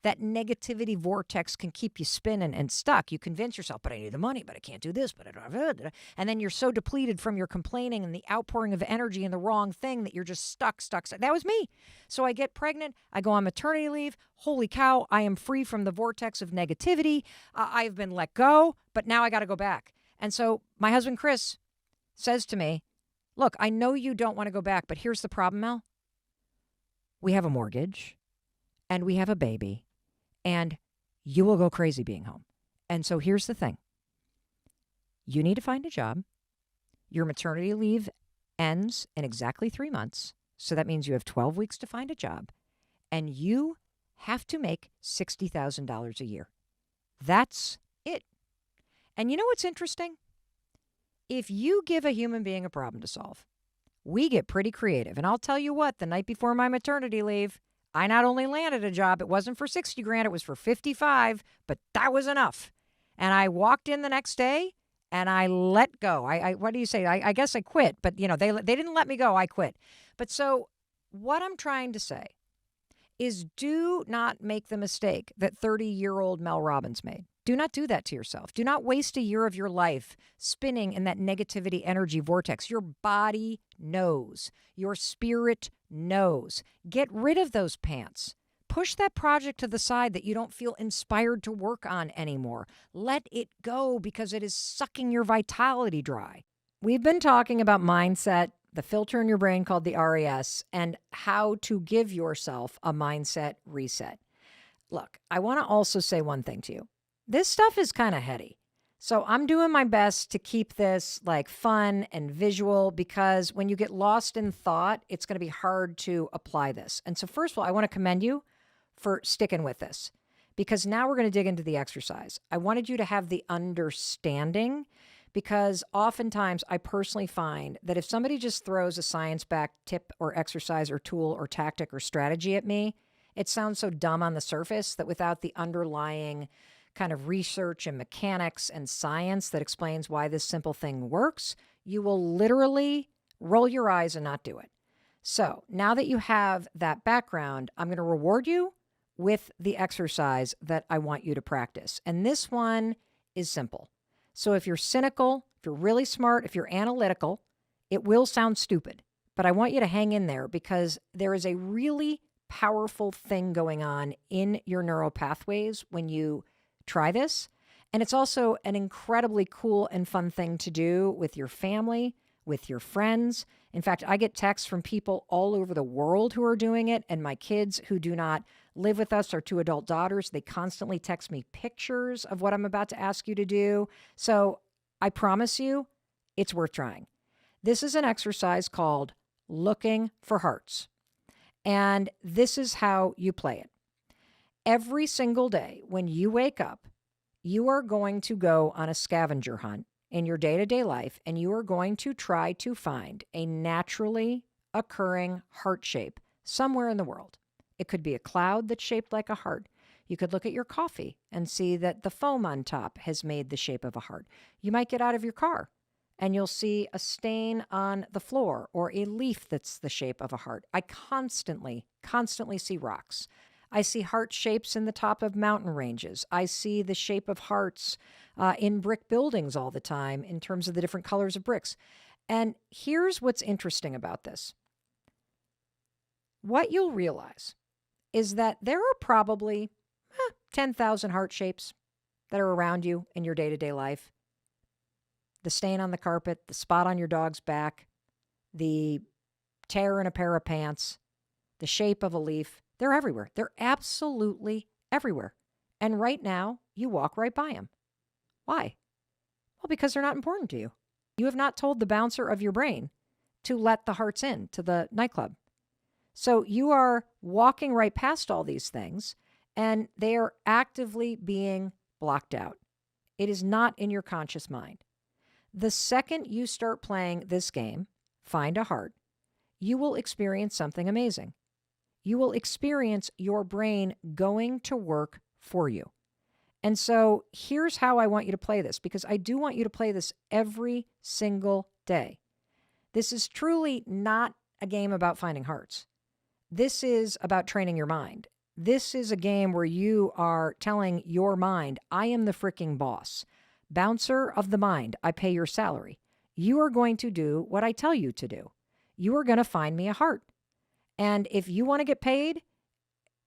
that negativity vortex can keep you spinning and stuck. You convince yourself, but I need the money, but I can't do this, and then you're so depleted from your complaining and the outpouring of energy in the wrong thing that you're just stuck. That was me. So I get pregnant. I go on maternity leave. Holy cow, I am free from the vortex of negativity. I've been let go, but now I got to go back. And so my husband, Chris, says to me, look, I know you don't want to go back, but here's the problem, Mel. We have a mortgage and we have a baby and you will go crazy being home. And so here's the thing. You need to find a job. Your maternity leave ends in exactly 3 months. So that means you have 12 weeks to find a job. And you have to make $60,000 a year. That's it. And you know what's interesting? If you give a human being a problem to solve, we get pretty creative. And I'll tell you what, the night before my maternity leave, I not only landed a job, it wasn't for 60 grand, it was for 55, but that was enough. And I walked in the next day and I let go. I what do you say? I guess I quit, but you know, they didn't let me go. I quit. But so what I'm trying to say is do not make the mistake that 30-year-old Mel Robbins made. Do not do that to yourself. Do not waste a year of your life spinning in that negativity energy vortex. Your body knows. Your spirit knows. Get rid of those pants. Push that project to the side that you don't feel inspired to work on anymore. Let it go because it is sucking your vitality dry. We've been talking about mindset, the filter in your brain called the RAS, and how to give yourself a mindset reset. Look, I want to also say one thing to you. This stuff is kind of heady. So I'm doing my best to keep this like fun and visual because when you get lost in thought, it's going to be hard to apply this. And so first of all, I want to commend you for sticking with this because now we're going to dig into the exercise. I wanted you to have the understanding because oftentimes I personally find that if somebody just throws a science-backed tip or exercise or tool or tactic or strategy at me, it sounds so dumb on the surface that without the underlying kind of research and mechanics and science that explains why this simple thing works, you will literally roll your eyes and not do it. So now that you have that background, I'm going to reward you with the exercise that I want you to practice. And this one is simple. So if you're cynical, if you're really smart, if you're analytical, it will sound stupid. But I want you to hang in there because there is a really powerful thing going on in your neural pathways when you try this. And it's also an incredibly cool and fun thing to do with your family, with your friends. In fact, I get texts from people all over the world who are doing it. And my kids who do not live with us, our 2 adult daughters, they constantly text me pictures of what I'm about to ask you to do. So I promise you, it's worth trying. This is an exercise called looking for hearts. And this is how you play it. Every single day when you wake up, you are going to go on a scavenger hunt in your day-to-day life, and you are going to try to find a naturally occurring heart shape somewhere in the world. It could be a cloud that's shaped like a heart. You could look at your coffee and see that the foam on top has made the shape of a heart. You might get out of your car and you'll see a stain on the floor or a leaf that's the shape of a heart. I constantly see rocks. I see heart shapes in the top of mountain ranges. I see the shape of hearts in brick buildings all the time in terms of the different colors of bricks. And here's what's interesting about this. What you'll realize is that there are probably 10,000 heart shapes that are around you in your day-to-day life. The stain on the carpet, the spot on your dog's back, the tear in a pair of pants, the shape of a leaf. They're everywhere. They're absolutely everywhere. And right now, you walk right by them. Why? Well, because they're not important to you. You have not told the bouncer of your brain to let the hearts in to the nightclub. So you are walking right past all these things, and they are actively being blocked out. It is not in your conscious mind. The second you start playing this game, Find a Heart, you will experience something amazing. You will experience your brain going to work for you. And so here's how I want you to play this, because I do want you to play this every single day. This is truly not a game about finding hearts. This is about training your mind. This is a game where you are telling your mind, I am the freaking boss. Bouncer of the mind, I pay your salary. You are going to do what I tell you to do. You are going to find me a heart. And if you want to get paid,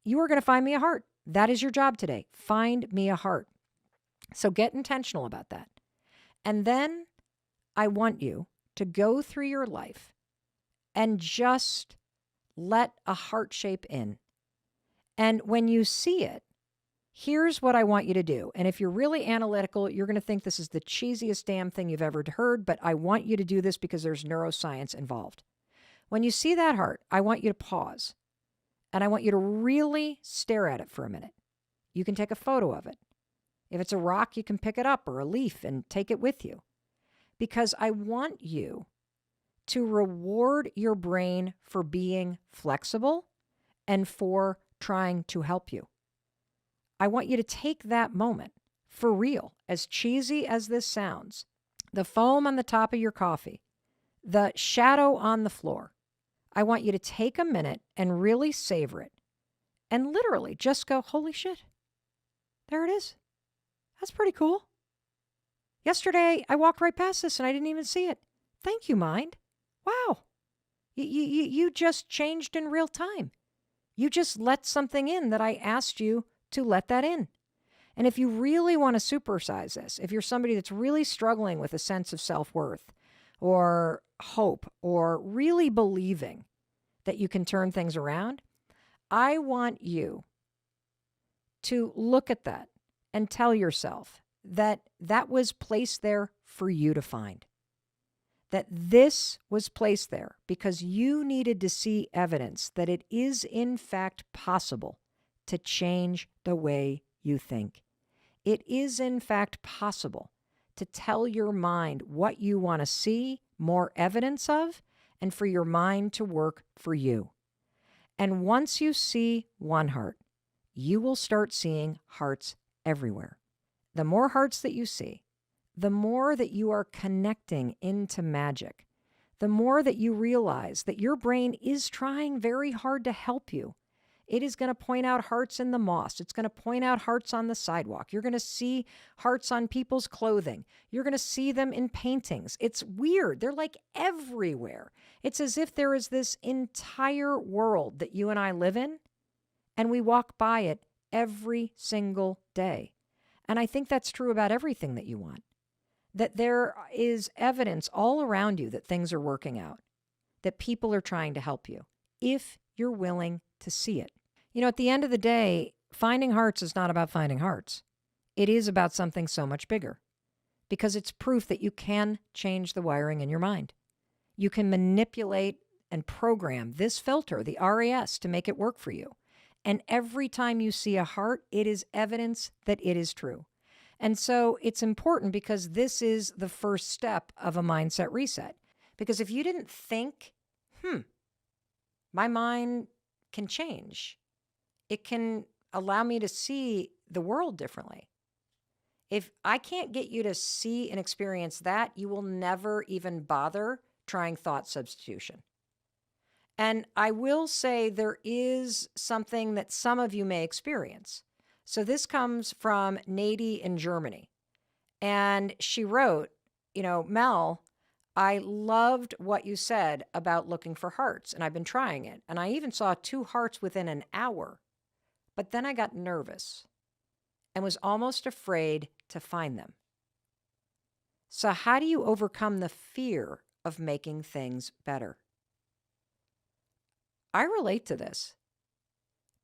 you are going to find me a heart. That is your job today. Find me a heart. So get intentional about that. And then I want you to go through your life and just let a heart shape in. And when you see it, here's what I want you to do. And if you're really analytical, you're going to think this is the cheesiest damn thing you've ever heard, but I want you to do this because there's neuroscience involved. When you see that heart, I want you to pause and I want you to really stare at it for a minute. You can take a photo of it. If it's a rock, you can pick it up, or a leaf, and take it with you. Because I want you to reward your brain for being flexible and for trying to help you. I want you to take that moment for real, as cheesy as this sounds. The foam on the top of your coffee, the shadow on the floor. I want you to take a minute and really savor it and literally just go, holy shit, there it is. That's pretty cool. Yesterday, I walked right past this and I didn't even see it. Thank you, mind. Wow. You just changed in real time. You just let something in that I asked you to let that in. And if you really want to supersize this, if you're somebody that's really struggling with a sense of self-worth or hope or really believing that you can turn things around, I want you to look at that and tell yourself that that was placed there for you to find. That this was placed there because you needed to see evidence that it is in fact possible to change the way you think. It is in fact possible to tell your mind what you want to see more evidence of and for your mind to work for you. And once you see one heart, you will start seeing hearts everywhere. The more hearts that you see, the more that you are connecting into magic, the more that you realize that your brain is trying very hard to help you. It is going to point out hearts in the moss. It's going to point out hearts on the sidewalk. You're going to see hearts on people's clothing. You're going to see them in paintings. It's weird. They're like everywhere. It's as if there is this entire world that you and I live in, and we walk by it every single day. And I think that's true about everything that you want. That there is evidence all around you that things are working out, that people are trying to help you, if you're willing to see it. You know, at the end of the day, finding hearts is not about finding hearts. It is about something so much bigger, because it's proof that you can change the wiring in your mind. You can manipulate and program this filter, the RAS, to make it work for you. And every time you see a heart, it is evidence that it is true. And so it's important because this is the first step of a mindset reset. Because if you didn't think, my mind can change, it can allow me to see the world differently. If I can't get you to see and experience that, you will never even bother trying thought substitution. And I will say there is something that some of you may experience. So this comes from Nady in Germany. And she wrote, Mel, I loved what you said about looking for hearts, and I've been trying it. And I even saw 2 hearts within an hour. But then I got nervous and was almost afraid to find them. So how do you overcome the fear of making things better? I relate to this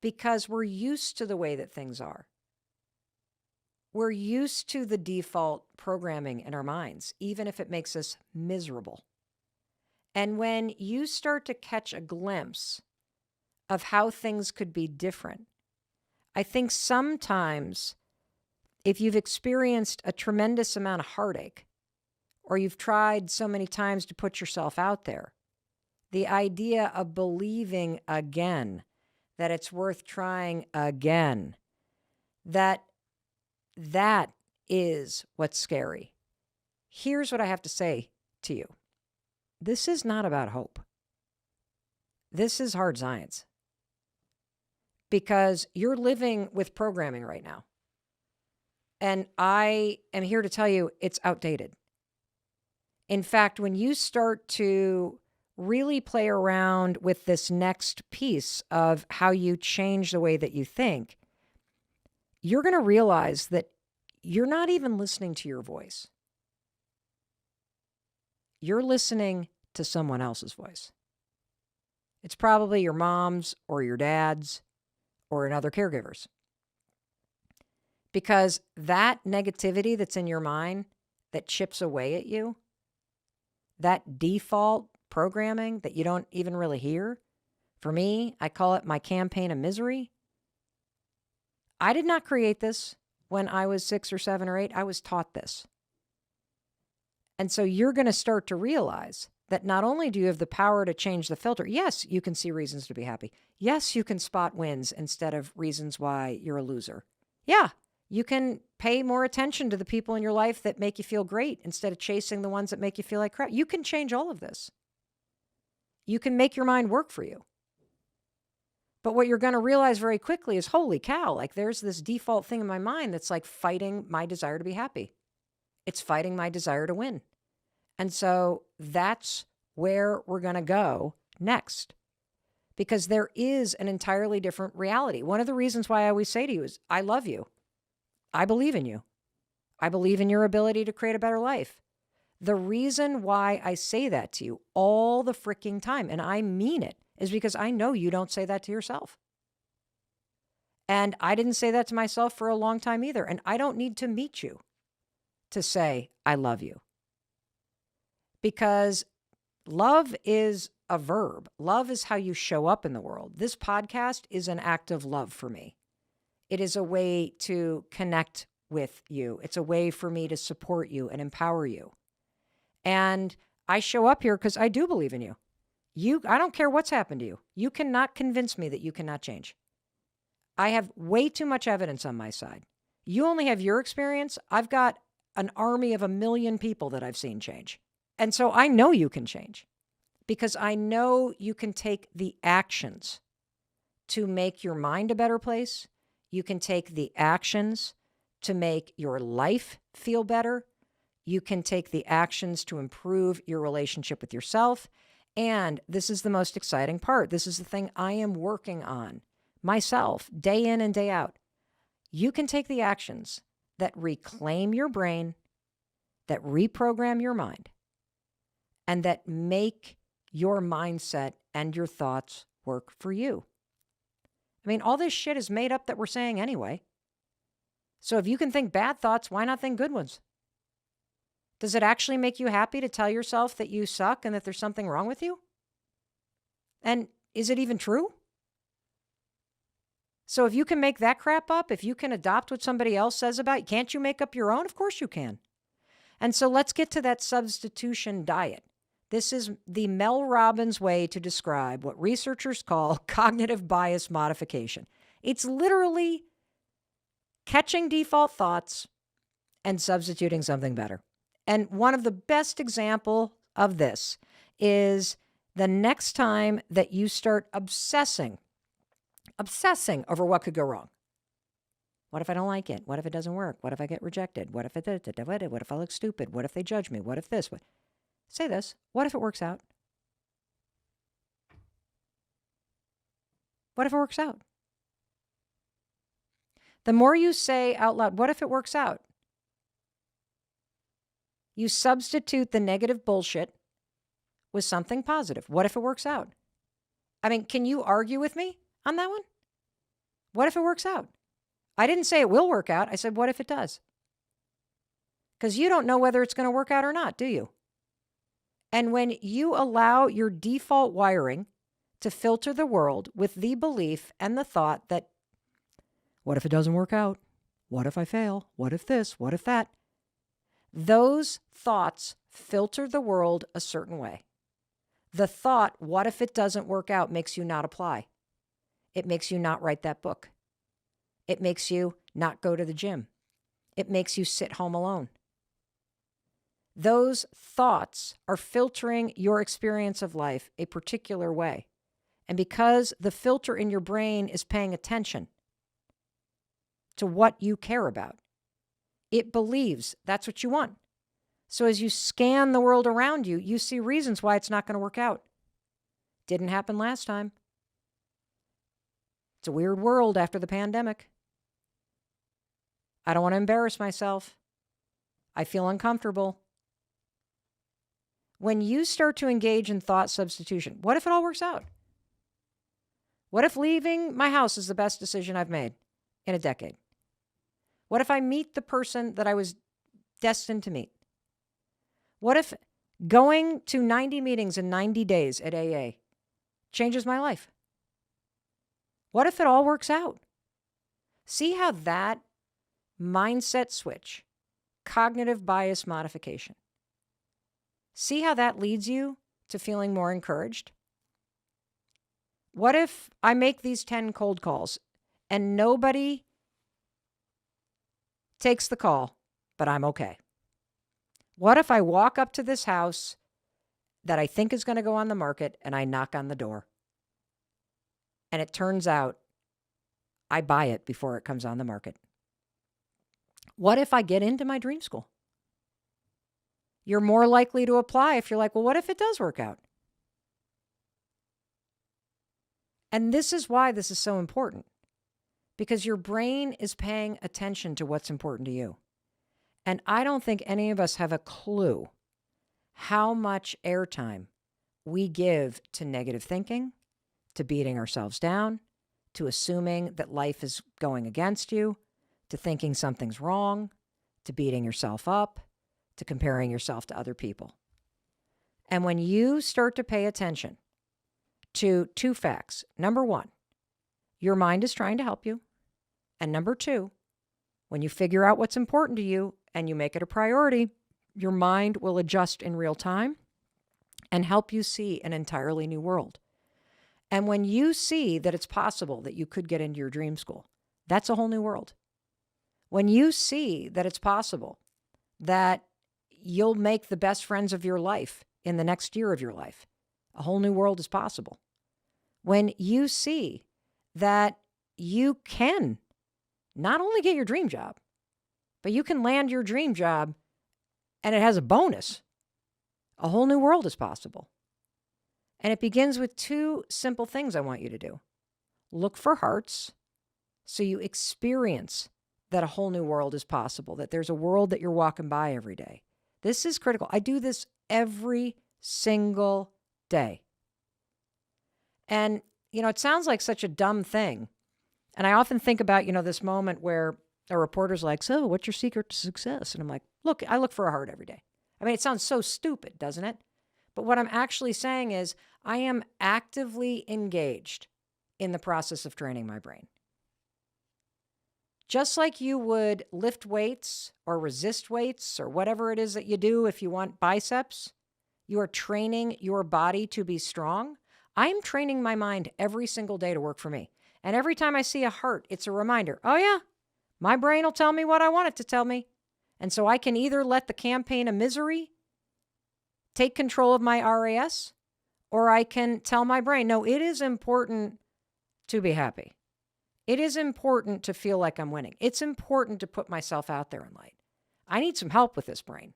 because we're used to the way that things are. We're used to the default programming in our minds, even if it makes us miserable. And when you start to catch a glimpse of how things could be different, I think sometimes if you've experienced a tremendous amount of heartache, or you've tried so many times to put yourself out there, the idea of believing again that it's worth trying again, that is what's scary. Here's what I have to say to you. This is not about hope. This is hard science. Because you're living with programming right now. And I am here to tell you it's outdated. In fact, when you start to really play around with this next piece of how you change the way that you think, you're going to realize that you're not even listening to your voice. you're listening to someone else's voice. It's probably your mom's or your dad's or another caregiver's. Because that negativity that's in your mind that chips away at you, that default programming that you don't even really hear, for me, I call it my campaign of misery. I did not create this when I was 6 or 7 or 8. I was taught this. And so you're going to start to realize that not only do you have the power to change the filter, yes, you can see reasons to be happy. Yes, you can spot wins instead of reasons why you're a loser. Yeah, you can pay more attention to the people in your life that make you feel great instead of chasing the ones that make you feel like crap. You can change all of this. You can make your mind work for you. But what you're going to realize very quickly is, holy cow, like there's this default thing in my mind that's like fighting my desire to be happy. It's fighting my desire to win. And so that's where we're going to go next, because there is an entirely different reality. One of the reasons why I always say to you is, I love you. I believe in you. I believe in your ability to create a better life. The reason why I say that to you all the freaking time, and I mean it, is because I know you don't say that to yourself. And I didn't say that to myself for a long time either. And I don't need to meet you to say, I love you. Because love is a verb. Love is how you show up in the world. This podcast is an act of love for me. It is a way to connect with you. It's a way for me to support you and empower you. And I show up here because I do believe in you. I don't care what's happened to you. You cannot convince me that you cannot change. I have way too much evidence on my side. You only have your experience. I've got an army of 1 million people that I've seen change. And so I know you can change because I know you can take the actions to make your mind a better place. You can take the actions to make your life feel better. You can take the actions to improve your relationship with yourself. And this is the most exciting part. This is the thing I am working on myself day in and day out. You can take the actions that reclaim your brain, that reprogram your mind, and that make your mindset and your thoughts work for you. I mean, all this shit is made up that we're saying anyway. So if you can think bad thoughts, why not think good ones? Does it actually make you happy to tell yourself that you suck and that there's something wrong with you? And is it even true? So if you can make that crap up, if you can adopt what somebody else says about you, can't you make up your own? Of course you can. And so let's get to that substitution diet. This is the Mel Robbins way to describe what researchers call cognitive bias modification. It's literally catching default thoughts and substituting something better. And one of the best examples of this is the next time that you start obsessing over what could go wrong. What if I don't like it? What if it doesn't work? What if I get rejected? What if what if I look stupid? What if they judge me? What if this? Say this. What if it works out? What if it works out? The more you say out loud, what if it works out? You substitute the negative bullshit with something positive. What if it works out? I mean, can you argue with me on that one? What if it works out? I didn't say it will work out. I said, what if it does? Because you don't know whether it's going to work out or not, do you? And when you allow your default wiring to filter the world with the belief and the thought that, what if it doesn't work out? What if I fail? What if this? What if that? Those thoughts filter the world a certain way. The thought, what if it doesn't work out, makes you not apply. It makes you not write that book. It makes you not go to the gym. It makes you sit home alone. Those thoughts are filtering your experience of life a particular way. And because the filter in your brain is paying attention to what you care about, it believes that's what you want. So as you scan the world around you, you see reasons why it's not going to work out. Didn't happen last time. It's a weird world after the pandemic. I don't want to embarrass myself. I feel uncomfortable. When you start to engage in thought substitution, what if it all works out? What if leaving my house is the best decision I've made in a decade? What if I meet the person that I was destined to meet? What if going to 90 meetings in 90 days at AA changes my life? What if it all works out? See how that mindset switch, cognitive bias modification, see how that leads you to feeling more encouraged? What if I make these 10 cold calls and nobody takes the call, but I'm okay? What if I walk up to this house that I think is going to go on the market and I knock on the door? And it turns out I buy it before it comes on the market. What if I get into my dream school? You're more likely to apply if you're like, well, what if it does work out? And this is why this is so important, because your brain is paying attention to what's important to you. And I don't think any of us have a clue how much airtime we give to negative thinking, to beating ourselves down, to assuming that life is going against you, to thinking something's wrong, to beating yourself up, to comparing yourself to other people. And when you start to pay attention to two facts, number one, your mind is trying to help you. And number two, when you figure out what's important to you and you make it a priority, your mind will adjust in real time and help you see an entirely new world. And when you see that it's possible that you could get into your dream school, that's a whole new world. When you see that it's possible that you'll make the best friends of your life in the next year of your life, a whole new world is possible. When you see that you can not only get your dream job, but you can land your dream job and it has a bonus, a whole new world is possible. And it begins with two simple things I want you to do. Look for hearts so you experience that a whole new world is possible, that there's a world that you're walking by every day. This is critical. I do this every single day. And, it sounds like such a dumb thing. And I often think about, this moment where a reporter's like, so what's your secret to success? And I'm like, look, I look for a heart every day. I mean, it sounds so stupid, doesn't it? But what I'm actually saying is I am actively engaged in the process of training my brain. Just like you would lift weights or resist weights or whatever it is that you do if you want biceps, you are training your body to be strong. I'm training my mind every single day to work for me. And every time I see a heart, it's a reminder, oh yeah, my brain will tell me what I want it to tell me. And so I can either let the campaign of misery take control of my RAS, or I can tell my brain, no, it is important to be happy. It is important to feel like I'm winning. It's important to put myself out there in light. I need some help with this brain.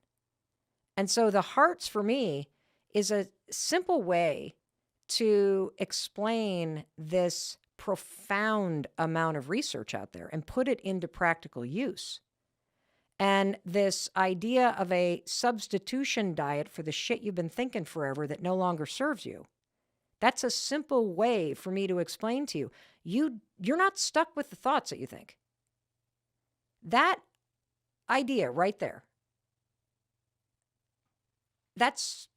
And so the hearts for me is a simple way to explain this profound amount of research out there and put it into practical use. And this idea of a substitution diet for the shit you've been thinking forever that no longer serves you. That's a simple way for me to explain to you. You're not stuck with the thoughts that you think. That idea right there, that's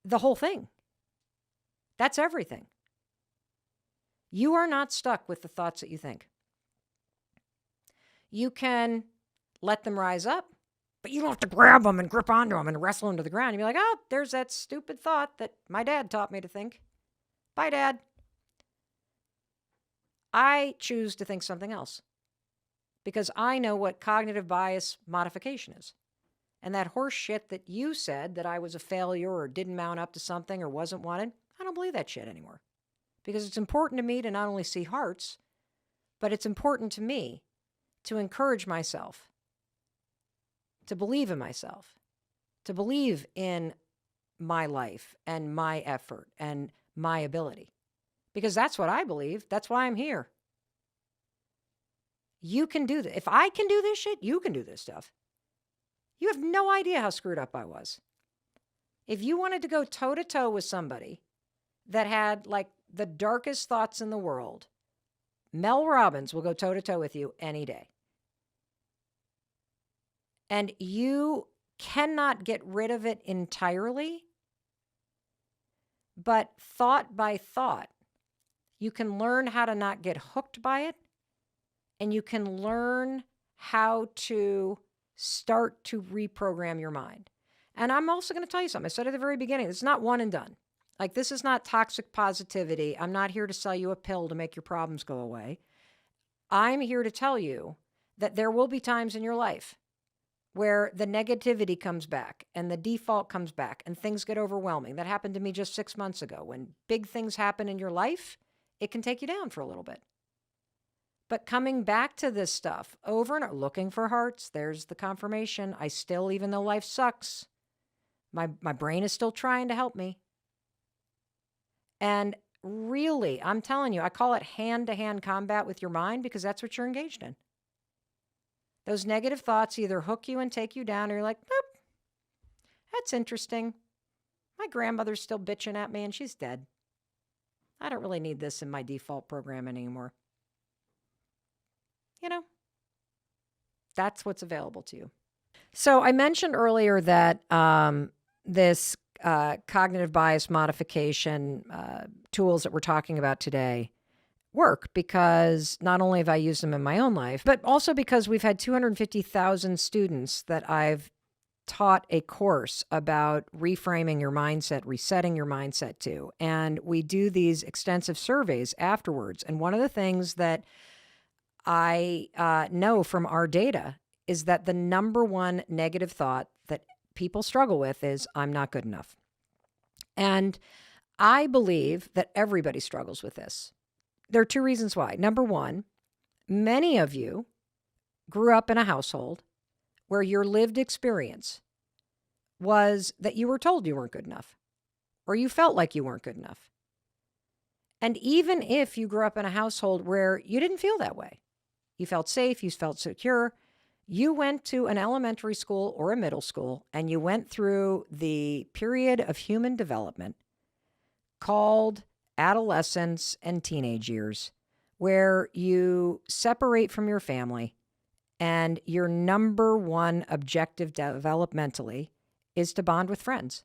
the whole thing. That's everything. You are not stuck with the thoughts that you think. You can let them rise up, but you don't have to grab them and grip onto them and wrestle them to the ground. You'll be like, oh, there's that stupid thought that my dad taught me to think. Bye, Dad. I choose to think something else because I know what cognitive bias modification is. And that horse shit that you said that I was a failure or didn't mount up to something or wasn't wanted, I don't believe that shit anymore. Because it's important to me to not only see hearts, but it's important to me to encourage myself, to believe in myself, to believe in my life and my effort and my ability. Because that's what I believe. That's why I'm here. You can do this. If I can do this shit, you can do this stuff. You have no idea how screwed up I was. If you wanted to go toe to toe with somebody that had like the darkest thoughts in the world, Mel Robbins will go toe to toe with you any day. And you cannot get rid of it entirely, but thought by thought, you can learn how to not get hooked by it, and you can learn how to start to reprogram your mind. And I'm also going to tell you something. I said at the very beginning, it's not one and done. Like, this is not toxic positivity. I'm not here to sell you a pill to make your problems go away. I'm here to tell you that there will be times in your life where the negativity comes back and the default comes back and things get overwhelming. That happened to me just 6 months ago. When big things happen in your life, it can take you down for a little bit. But coming back to this stuff over and over, looking for hearts, there's the confirmation. I still, even though life sucks, my brain is still trying to help me. And really, I'm telling you, I call it hand-to-hand combat with your mind because that's what you're engaged in. Those negative thoughts either hook you and take you down, or you're like, nope, that's interesting. My grandmother's still bitching at me and she's dead. I don't really need this in my default program anymore. You know, that's what's available to you. So I mentioned earlier that this cognitive bias modification tools that we're talking about today work because not only have I used them in my own life, but also because we've had 250,000 students that I've taught a course about reframing your mindset, resetting your mindset to. And we do these extensive surveys afterwards. And one of the things that I know from our data is that the number one negative thought that people struggle with is, I'm not good enough. And I believe that everybody struggles with this. There are two reasons why. Number one, many of you grew up in a household where your lived experience was that you were told you weren't good enough, or you felt like you weren't good enough. And even if you grew up in a household where you didn't feel that way, you felt safe, you felt secure, you went to an elementary school or a middle school and you went through the period of human development called adolescence and teenage years, where you separate from your family and your number one objective developmentally is to bond with friends.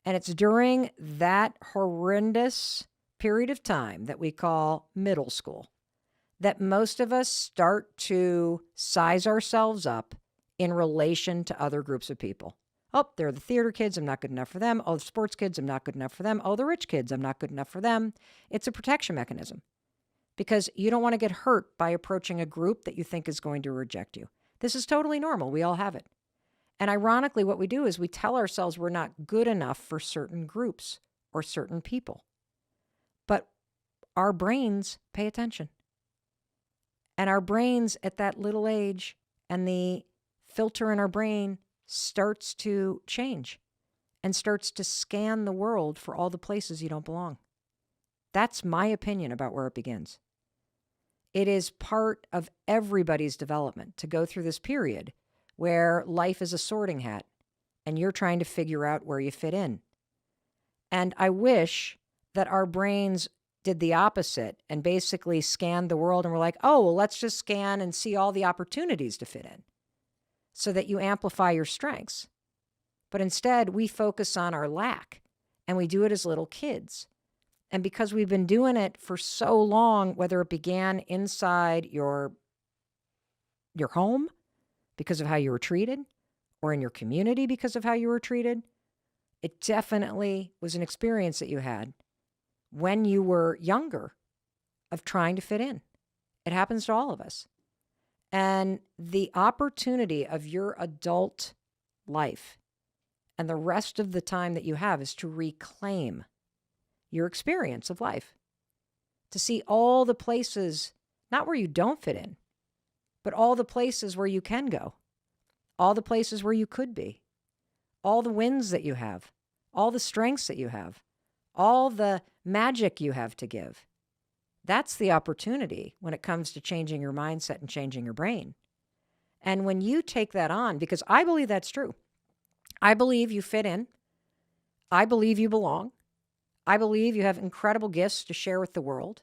And it's during that horrendous period of time that we call middle school that most of us start to size ourselves up in relation to other groups of people. Oh, they're the theater kids, I'm not good enough for them. Oh, the sports kids, I'm not good enough for them. Oh, the rich kids, I'm not good enough for them. It's a protection mechanism because you don't want to get hurt by approaching a group that you think is going to reject you. This is totally normal. We all have it. And ironically, what we do is we tell ourselves we're not good enough for certain groups or certain people. But our brains pay attention. And our brains at that little age and the filter in our brain starts to change and starts to scan the world for all the places you don't belong. That's my opinion about where it begins. It is part of everybody's development to go through this period where life is a sorting hat and you're trying to figure out where you fit in. And I wish that our brains did the opposite and basically scanned the world and were like, oh, well, let's just scan and see all the opportunities to fit in so that you amplify your strengths. But instead, we focus on our lack and we do it as little kids. And because we've been doing it for so long, whether it began inside your home because of how you were treated or in your community because of how you were treated, it definitely was an experience that you had when you were younger of trying to fit in. It happens to all of us. And the opportunity of your adult life and the rest of the time that you have is to reclaim your experience of life, to see all the places, not where you don't fit in, but all the places where you can go, all the places where you could be, all the wins that you have, all the strengths that you have, all the magic you have to give. That's the opportunity when it comes to changing your mindset and changing your brain. And when you take that on, because I believe that's true, I believe you fit in I believe you belong. I believe you have incredible gifts to share with the world.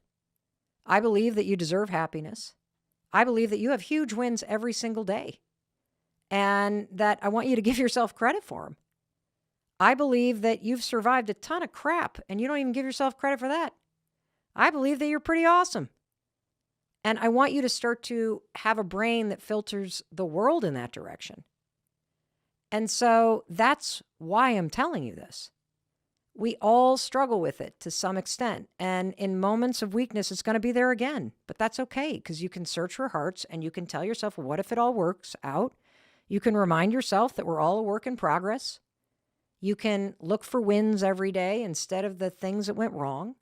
I believe that you deserve happiness. I believe that you have huge wins every single day and that I want you to give yourself credit for them. I believe that you've survived a ton of crap and you don't even give yourself credit for that. I believe that you're pretty awesome. And I want you to start to have a brain that filters the world in that direction. And so that's why I'm telling you this. We all struggle with it to some extent. And in moments of weakness, it's going to be there again. But that's okay because you can search for hearts and you can tell yourself, well, what if it all works out? You can remind yourself that we're all a work in progress. You can look for wins every day instead of the things that went wrong.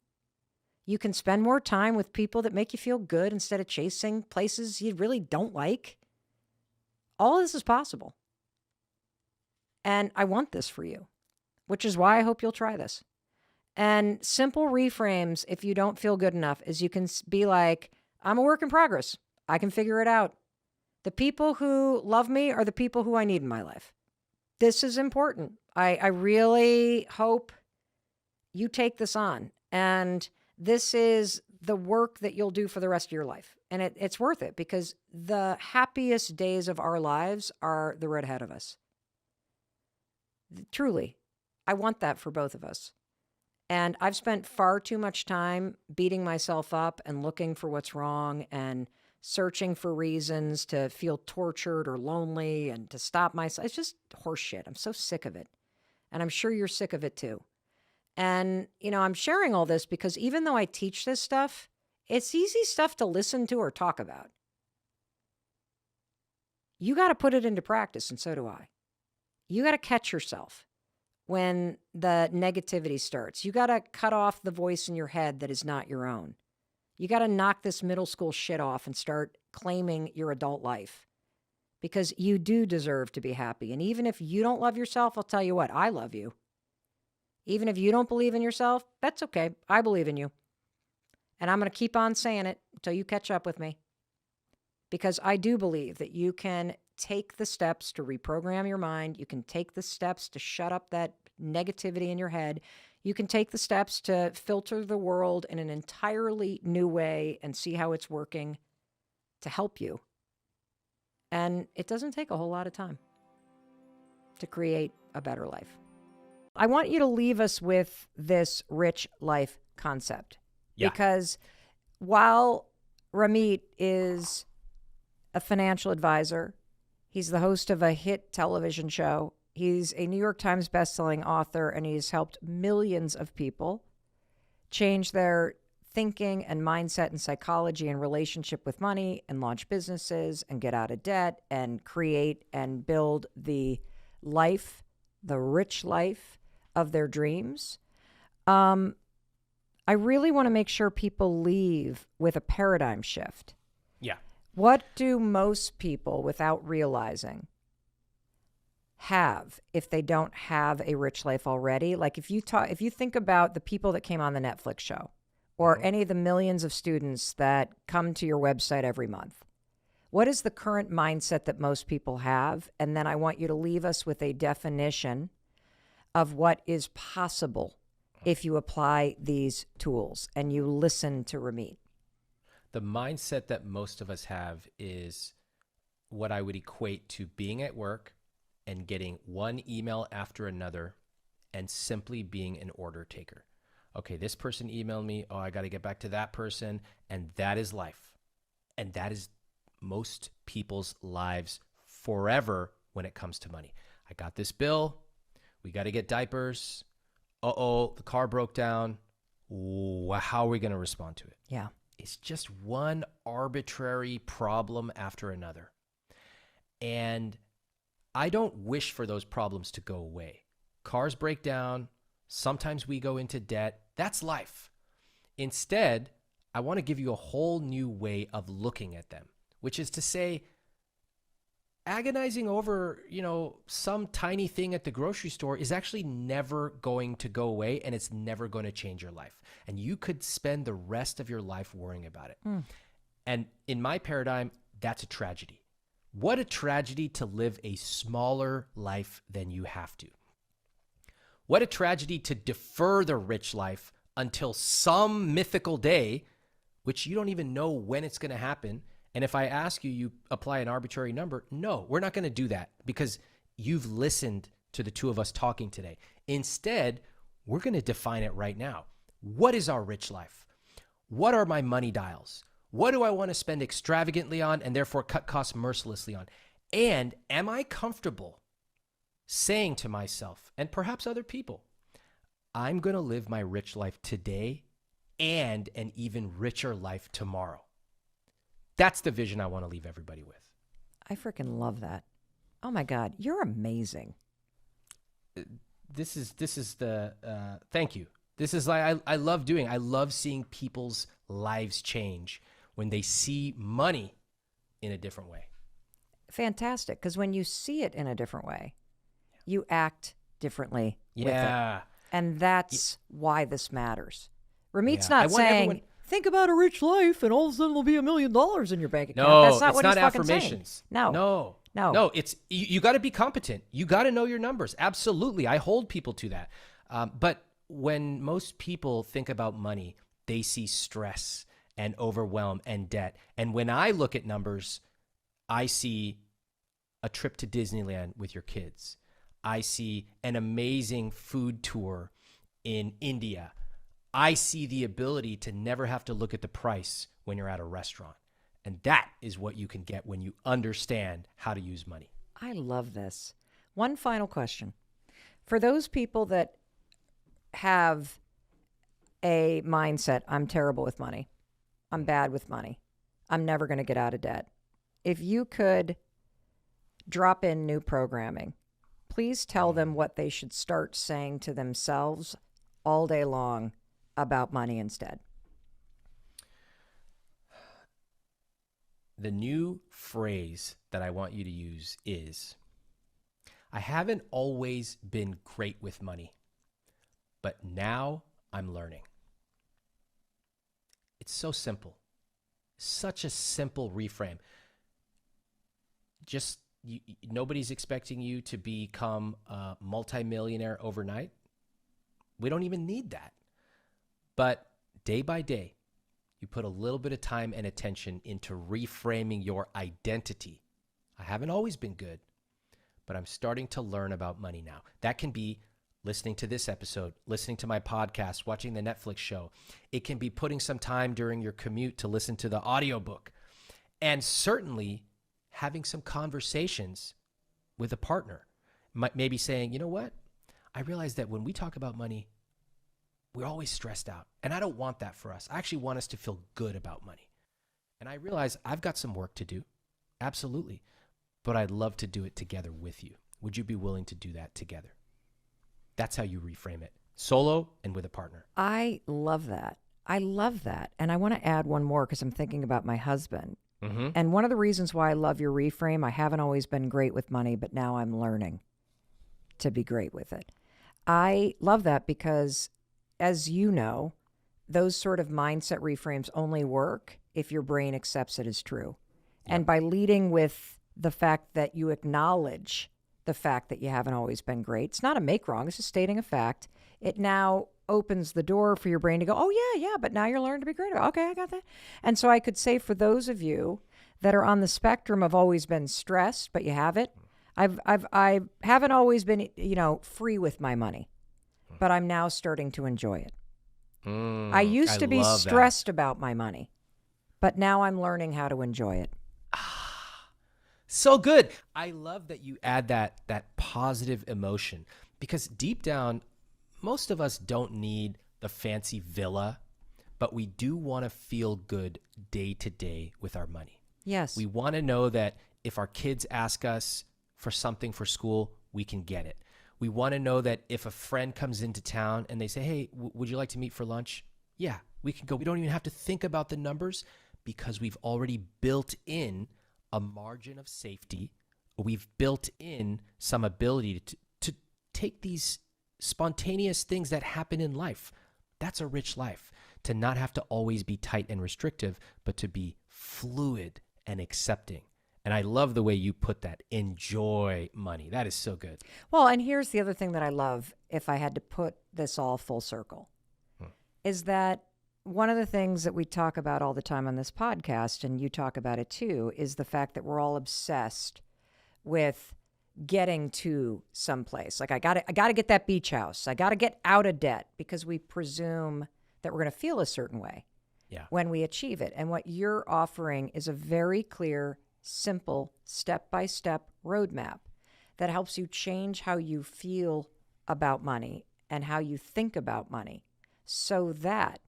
You can spend more time with people that make you feel good instead of chasing places you really don't like. All of this is possible. And I want this for you, which is why I hope you'll try this. And simple reframes, if you don't feel good enough, is you can be like, I'm a work in progress. I can figure it out. The people who love me are the people who I need in my life. This is important. I really hope you take this on. And this is the work that you'll do for the rest of your life. And it's worth it because the happiest days of our lives are the road ahead of us. Truly, I want that for both of us. And I've spent far too much time beating myself up and looking for what's wrong and searching for reasons to feel tortured or lonely and to stop myself. It's just horse shit. I'm so sick of it. And I'm sure you're sick of it too. And, I'm sharing all this because even though I teach this stuff, it's easy stuff to listen to or talk about. You got to put it into practice, and so do I. You got to catch yourself when the negativity starts. You got to cut off the voice in your head that is not your own. You got to knock this middle school shit off and start claiming your adult life because you do deserve to be happy. And even if you don't love yourself, I'll tell you what, I love you. Even if you don't believe in yourself, that's okay. I believe in you. And I'm going to keep on saying it until you catch up with me. Because I do believe that you can take the steps to reprogram your mind. You can take the steps to shut up that negativity in your head. You can take the steps to filter the world in an entirely new way and see how it's working to help you. And it doesn't take a whole lot of time to create a better life. I want you to leave us with this rich life concept. Yeah. Because while Ramit is a financial advisor, he's the host of a hit television show, he's a New York Times bestselling author, and he's helped millions of people change their thinking and mindset and psychology and relationship with money and launch businesses and get out of debt and create and build the life, the rich life of their dreams. I really want to make sure people leave with a paradigm shift. Yeah. What do most people, without realizing, have if they don't have a rich life already? Like if you think about the people that came on the Netflix show or any of the millions of students that come to your website every month, what is the current mindset that most people have? And then I want you to leave us with a definition of what is possible if you apply these tools and you listen to Ramit. The mindset that most of us have is what I would equate to being at work and getting one email after another and simply being an order taker. Okay, this person emailed me. Oh, I got to get back to that person. And that is life. And that is most people's lives forever when it comes to money. I got this bill. We got to get diapers. Uh-oh, the car broke down. How are we going to respond to it? Yeah. It's just one arbitrary problem after another. And I don't wish for those problems to go away. Cars break down. Sometimes we go into debt. That's life. Instead, I want to give you a whole new way of looking at them, which is to say, agonizing over, some tiny thing at the grocery store is actually never going to go away, and it's never going to change your life. And you could spend the rest of your life worrying about it. And in my paradigm, that's a tragedy. What a tragedy to live a smaller life than you have to. What a tragedy to defer the rich life until some mythical day, which you don't even know when it's going to happen. And if I ask you, you apply an arbitrary number. No, we're not going to do that because you've listened to the two of us talking today. Instead, we're going to define it right now. What is our rich life? What are my money dials? What do I want to spend extravagantly on and therefore cut costs mercilessly on? And am I comfortable saying to myself and perhaps other people, I'm going to live my rich life today and an even richer life tomorrow? That's the vision I want to leave everybody with. I freaking love that. Oh my God, you're amazing. This is the, thank you. This is like, I love doing, I love seeing people's lives change when they see money in a different way. Fantastic. Because when you see it in a different way, you act differently with it. And that's why this matters. Ramit's not saying, think about a rich life and all of a sudden there'll be $1 million in your bank account. No, that's not it's what not he's fucking affirmations. saying. No. It's you got to be competent. You got to know your numbers. Absolutely. I hold people to that. But when most people think about money, they see stress and overwhelm and debt. And when I look at numbers, I see a trip to Disneyland with your kids. I see an amazing food tour in India. I see the ability to never have to look at the price when you're at a restaurant. And that is what you can get when you understand how to use money. I love this. One final question. For those people that have a mindset, I'm terrible with money, I'm bad with money, I'm never going to get out of debt. If you could drop in new programming, please tell them what they should start saying to themselves all day long about money instead. The new phrase that I want you to use is, I haven't always been great with money, but now I'm learning. It's so simple. Such a simple reframe. Just nobody's expecting you to become a multimillionaire overnight. We don't even need that. But day by day, you put a little bit of time and attention into reframing your identity. I haven't always been good, but I'm starting to learn about money now. That can be listening to this episode, listening to my podcast, watching the Netflix show. It can be putting some time during your commute to listen to the audiobook, and certainly having some conversations with a partner. Maybe saying, you know what? I realize that when we talk about money, we're always stressed out. And I don't want that for us. I actually want us to feel good about money. And I realize I've got some work to do. Absolutely. But I'd love to do it together with you. Would you be willing to do that together? That's how you reframe it. Solo and with a partner. I love that. I love that. And I want to add one more because I'm thinking about my husband. Mm-hmm. And one of the reasons why I love your reframe, I haven't always been great with money, but now I'm learning to be great with it. I love that because, as you know, those sort of mindset reframes only work if your brain accepts it as true. Yep. And by leading with the fact that you acknowledge the fact that you haven't always been great, it's not a make wrong, it's just stating a fact. It now opens the door for your brain to go, oh, yeah, but now you're learning to be great. Okay, I got that. And so I could say for those of you that are on the spectrum of always been stressed, but you have it, I haven't always been, free with my money, but I'm now starting to enjoy it. I used to be stressed about my money, but now I'm learning how to enjoy it. So good. I love that you add that positive emotion, because deep down, most of us don't need the fancy villa, but we do want to feel good day to day with our money. Yes. We want to know that if our kids ask us for something for school, we can get it. We want to know that if a friend comes into town and they say, hey, would you like to meet for lunch? Yeah, we can go. We don't even have to think about the numbers because we've already built in a margin of safety. We've built in some ability to take these spontaneous things that happen in life. That's a rich life. To not have to always be tight and restrictive, but to be fluid and accepting. And I love the way you put that. Enjoy money. That is so good. Well, and here's the other thing that I love, if I had to put this all full circle, is that one of the things that we talk about all the time on this podcast, and you talk about it too, is the fact that we're all obsessed with getting to someplace. Like I gotta get that beach house. I gotta get out of debt, because we presume that we're gonna feel a certain way when we achieve it. And what you're offering is a very clear, simple, step-by-step roadmap that helps you change how you feel about money and how you think about money, so that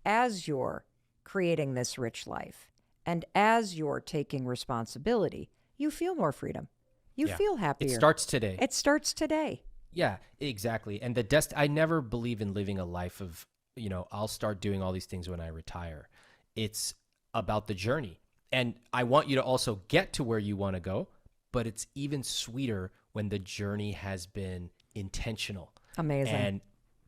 as you're creating this rich life and as you're taking responsibility, you feel more freedom. You feel happier. It starts today. It starts today. Yeah, exactly. And I never believe in living a life of, I'll start doing all these things when I retire. It's about the journey. And I want you to also get to where you want to go, but it's even sweeter when the journey has been intentional. Amazing. And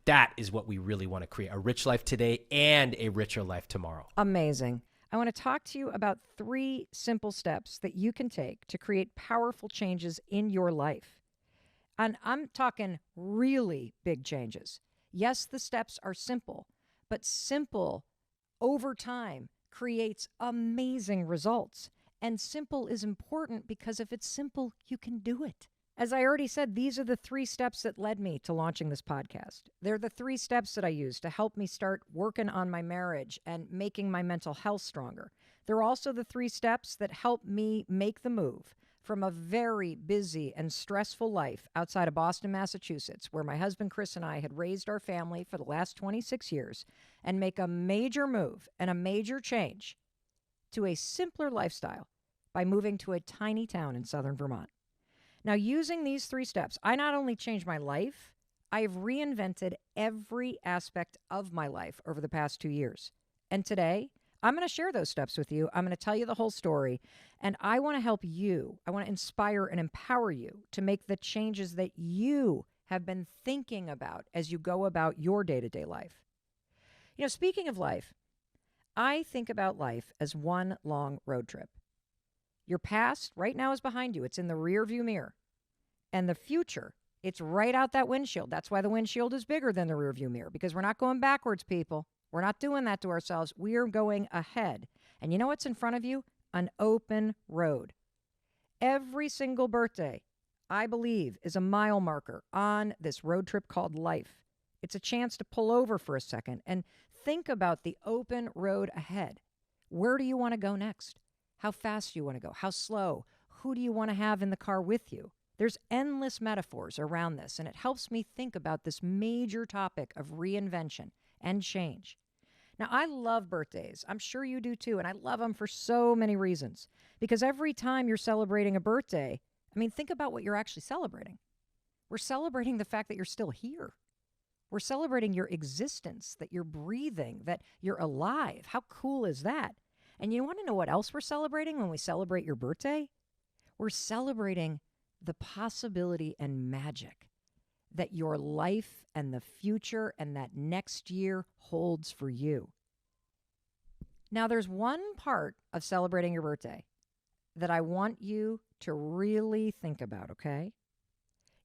that is what we really want to create, a rich life today and a richer life tomorrow. Amazing. I want to talk to you about 3 simple steps that you can take to create powerful changes in your life. And I'm talking really big changes. Yes, the steps are simple, but simple over time creates amazing results. And simple is important because if it's simple, you can do it. As I already said, these are the 3 steps that led me to launching this podcast. They're the 3 steps that I use to help me start working on my marriage and making my mental health stronger. They're also the 3 steps that help me make the move from a very busy and stressful life outside of Boston, Massachusetts, where my husband Chris and I had raised our family for the last 26 years, and make a major move and a major change to a simpler lifestyle by moving to a tiny town in southern Vermont. Now, using these 3 steps, I not only changed my life, I've reinvented every aspect of my life over the past 2 years. And today, I'm going to share those steps with you. I'm going to tell you the whole story. And I want to help you. I want to inspire and empower you to make the changes that you have been thinking about as you go about your day-to-day life. Speaking of life, I think about life as one long road trip. Your past right now is behind you. It's in the rear view mirror. And the future, it's right out that windshield. That's why the windshield is bigger than the rear view mirror, because we're not going backwards, people. We're not doing that to ourselves. We are going ahead. And you know what's in front of you? An open road. Every single birthday, I believe, is a mile marker on this road trip called life. It's a chance to pull over for a second and think about the open road ahead. Where do you want to go next? How fast do you want to go? How slow? Who do you want to have in the car with you? There's endless metaphors around this, and it helps me think about this major topic of reinvention and change. Now, I love birthdays. I'm sure you do too, and I love them for so many reasons. Because every time you're celebrating a birthday, think about what you're actually celebrating. We're celebrating the fact that you're still here. We're celebrating your existence, that you're breathing, that you're alive. How cool is that? And you want to know what else we're celebrating when we celebrate your birthday? We're celebrating the possibility and magic that your life and the future and that next year holds for you. Now, there's one part of celebrating your birthday that I want you to really think about, okay?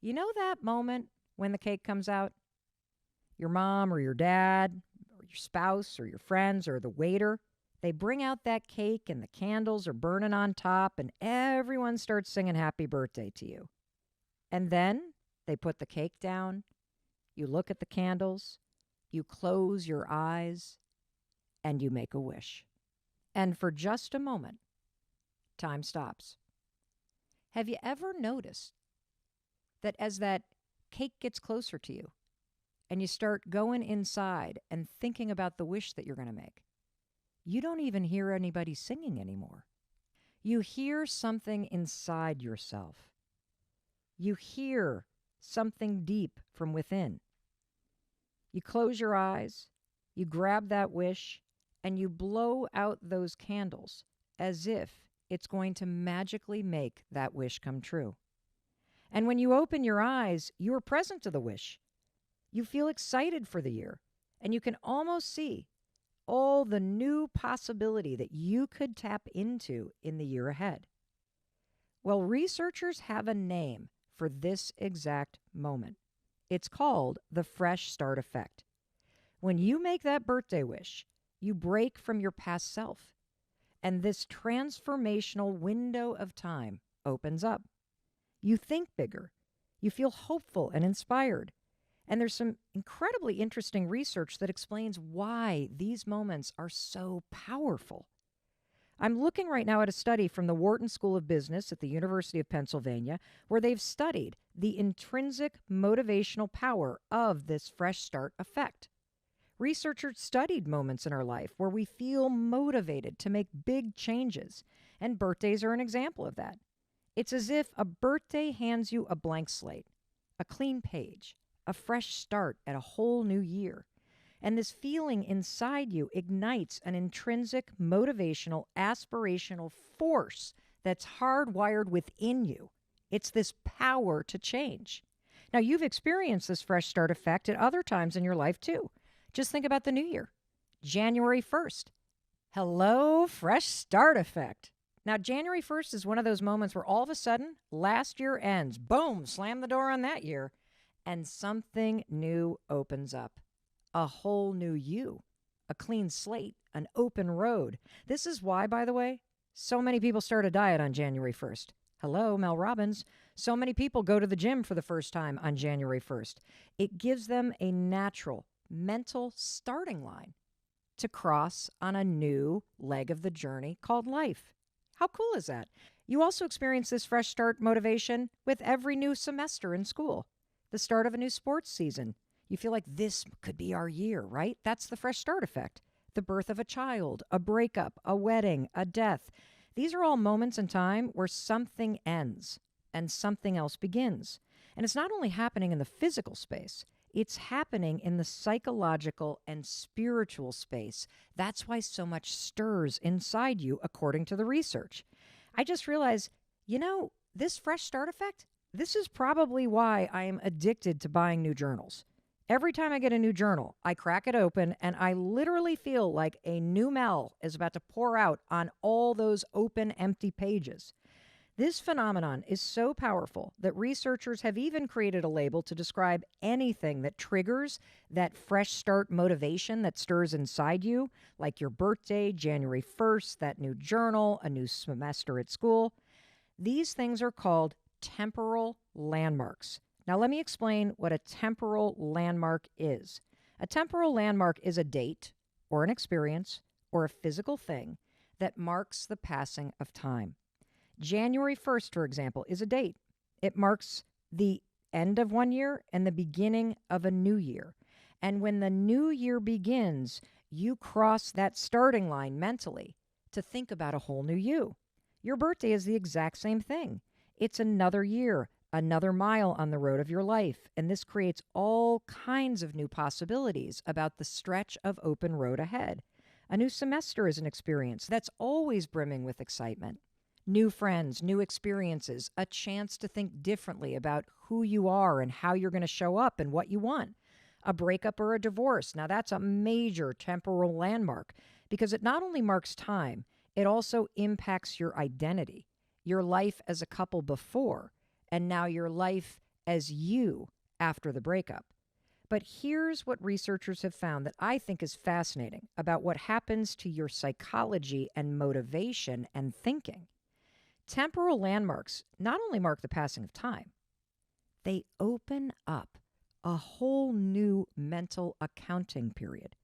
You know that moment when the cake comes out? Your mom or your dad or your spouse or your friends or the waiter, they bring out that cake and the candles are burning on top and everyone starts singing happy birthday to you. And then they put the cake down, you look at the candles, you close your eyes, and you make a wish. And for just a moment, time stops. Have you ever noticed that as that cake gets closer to you and you start going inside and thinking about the wish that you're going to make, you don't even hear anybody singing anymore. You hear something inside yourself. You hear something deep from within. You close your eyes, you grab that wish, and you blow out those candles as if it's going to magically make that wish come true. And when you open your eyes, you are present to the wish. You feel excited for the year, and you can almost see all the new possibility that you could tap into in the year ahead. Well, researchers have a name for this exact moment. It's called the fresh start effect. When you make that birthday wish, you break from your past self, and this transformational window of time opens up. You think bigger, you feel hopeful and inspired. And there's some incredibly interesting research that explains why these moments are so powerful. I'm looking right now at a study from the Wharton School of Business at the University of Pennsylvania, where they've studied the intrinsic motivational power of this fresh start effect. Researchers studied moments in our life where we feel motivated to make big changes, and birthdays are an example of that. It's as if a birthday hands you a blank slate, a clean page, a fresh start at a whole new year. And this feeling inside you ignites an intrinsic, motivational, aspirational force that's hardwired within you. It's this power to change. Now, you've experienced this fresh start effect at other times in your life, too. Just think about the new year, January 1st. Hello, fresh start effect. Now, January 1st is one of those moments where all of a sudden, last year ends. Boom, slam the door on that year, and something new opens up. A whole new you, a clean slate, an open road. This is why, by the way, so many people start a diet on January 1st. Hello, Mel Robbins. So many people go to the gym for the first time on January 1st. It gives them a natural mental starting line to cross on a new leg of the journey called life. How cool is that? You also experience this fresh start motivation with every new semester in school, the start of a new sports season. You feel like this could be our year, right? That's the fresh start effect. The birth of a child, a breakup, a wedding, a death. These are all moments in time where something ends and something else begins. And it's not only happening in the physical space, it's happening in the psychological and spiritual space. That's why so much stirs inside you, according to the research. I just realized, this fresh start effect, this is probably why I am addicted to buying new journals. Every time I get a new journal, I crack it open and I literally feel like a new Mel is about to pour out on all those open, empty pages. This phenomenon is so powerful that researchers have even created a label to describe anything that triggers that fresh start motivation that stirs inside you, like your birthday, January 1st, that new journal, a new semester at school. These things are called temporal landmarks. Now, let me explain what a temporal landmark is. A temporal landmark is a date or an experience or a physical thing that marks the passing of time. January 1st, for example, is a date. It marks the end of one year and the beginning of a new year. And when the new year begins, you cross that starting line mentally to think about a whole new you. Your birthday is the exact same thing. It's another year, another mile on the road of your life. And this creates all kinds of new possibilities about the stretch of open road ahead. A new semester is an experience that's always brimming with excitement. New friends, new experiences, a chance to think differently about who you are and how you're going to show up and what you want. A breakup or a divorce. Now, that's a major temporal landmark because it not only marks time, it also impacts your identity, your life as a couple before, and now your life as you after the breakup. But here's what researchers have found that I think is fascinating about what happens to your psychology and motivation and thinking. Temporal landmarks not only mark the passing of time, they open up a whole new mental accounting period.